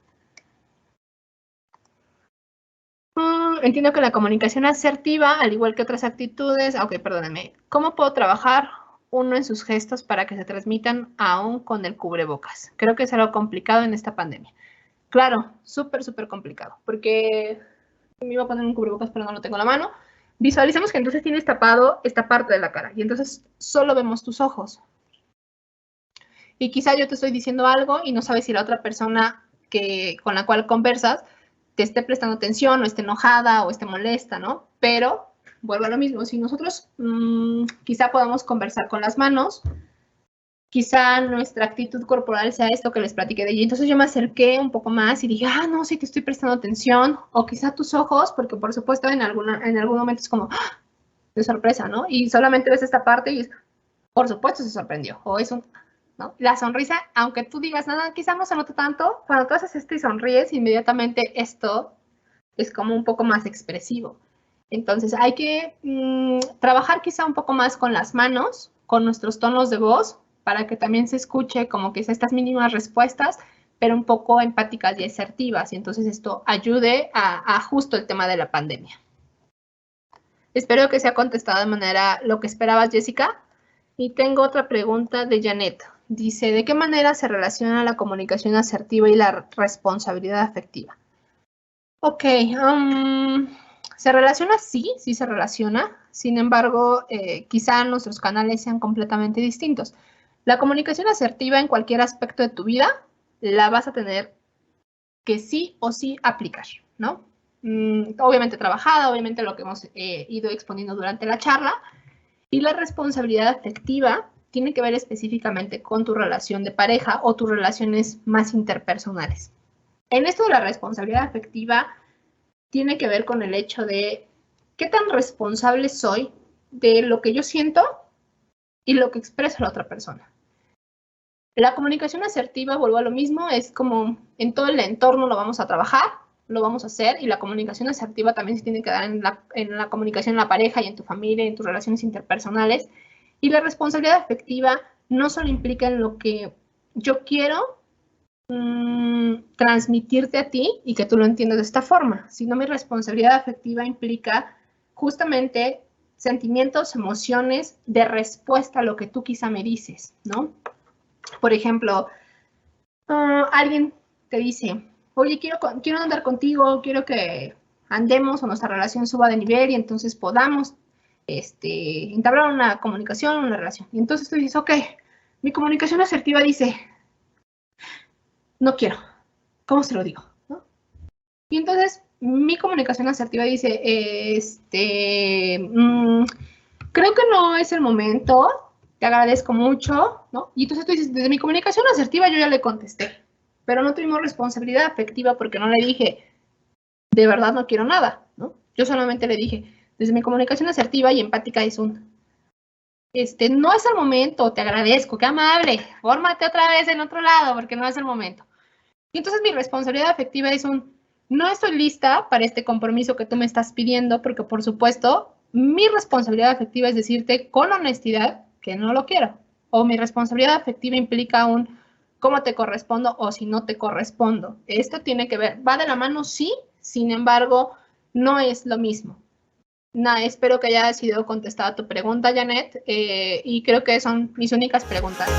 Entiendo que la comunicación asertiva, al igual que otras actitudes... Ok, perdónenme. ¿Cómo puedo trabajar uno en sus gestos para que se transmitan aún con el cubrebocas? Creo que es algo complicado en esta pandemia. Claro, súper, súper complicado. Porque me iba a poner un cubrebocas, pero no lo tengo a la mano. Visualizamos que entonces tienes tapado esta parte de la cara y entonces solo vemos tus ojos. Y quizá yo te estoy diciendo algo y no sabes si la otra persona con la cual conversas te esté prestando atención o esté enojada o esté molesta, ¿no? Pero vuelvo a lo mismo, si nosotros quizá podamos conversar con las manos, quizá nuestra actitud corporal sea esto que les platiqué de ella. Entonces yo me acerqué un poco más y dije, no, sí te estoy prestando atención. O quizá tus ojos, porque por supuesto en algún momento es como de sorpresa, ¿no? Y solamente ves esta parte y es, por supuesto se sorprendió. O es un, ¿no? La sonrisa, aunque tú digas nada, quizá no se nota tanto, cuando tú haces esto y sonríes, inmediatamente esto es como un poco más expresivo. Entonces hay que trabajar quizá un poco más con las manos, con nuestros tonos de voz, para que también se escuche como que estas mínimas respuestas, pero un poco empáticas y asertivas. Y entonces esto ayude a justo el tema de la pandemia. Espero que sea contestado de manera lo que esperabas, Jessica. Y tengo otra pregunta de Janet. Dice, ¿de qué manera se relaciona la comunicación asertiva y la responsabilidad afectiva? Ok, se relaciona, sí se relaciona. Sin embargo, quizá nuestros canales sean completamente distintos. La comunicación asertiva en cualquier aspecto de tu vida la vas a tener que sí o sí aplicar, ¿no? Obviamente trabajada, obviamente lo que hemos ido exponiendo durante la charla. Y la responsabilidad afectiva tiene que ver específicamente con tu relación de pareja o tus relaciones más interpersonales. En esto de la responsabilidad afectiva tiene que ver con el hecho de qué tan responsable soy de lo que yo siento y lo que expresa la otra persona. La comunicación asertiva, vuelvo a lo mismo, es como en todo el entorno lo vamos a trabajar, lo vamos a hacer, y la comunicación asertiva también se tiene que dar en la comunicación en la pareja y en tu familia y en tus relaciones interpersonales. Y la responsabilidad afectiva no solo implica en lo que yo quiero transmitirte a ti y que tú lo entiendas de esta forma, sino mi responsabilidad afectiva implica justamente sentimientos, emociones de respuesta a lo que tú quizá me dices, ¿no? Por ejemplo, alguien te dice, oye, quiero andar contigo, quiero que andemos o nuestra relación suba de nivel y entonces podamos entablar una comunicación, una relación. Y entonces tú dices, ok, mi comunicación asertiva dice, no quiero, ¿cómo se lo digo? ¿No? Y entonces mi comunicación asertiva dice, creo que no es el momento, te agradezco mucho, ¿no? Y entonces tú dices, desde mi comunicación asertiva yo ya le contesté, pero no tuvimos responsabilidad afectiva porque no le dije, de verdad no quiero nada, ¿no? Yo solamente le dije, desde mi comunicación asertiva y empática es no es el momento, te agradezco, qué amable, fórmate otra vez en otro lado porque no es el momento. Y entonces mi responsabilidad afectiva es no estoy lista para este compromiso que tú me estás pidiendo, porque por supuesto, mi responsabilidad afectiva es decirte con honestidad que no lo quiero. O mi responsabilidad afectiva implica cómo te correspondo o si no te correspondo. Esto tiene que ver, va de la mano, sí, sin embargo, no es lo mismo. Espero que haya sido contestada tu pregunta, Janet, y creo que son mis únicas preguntas.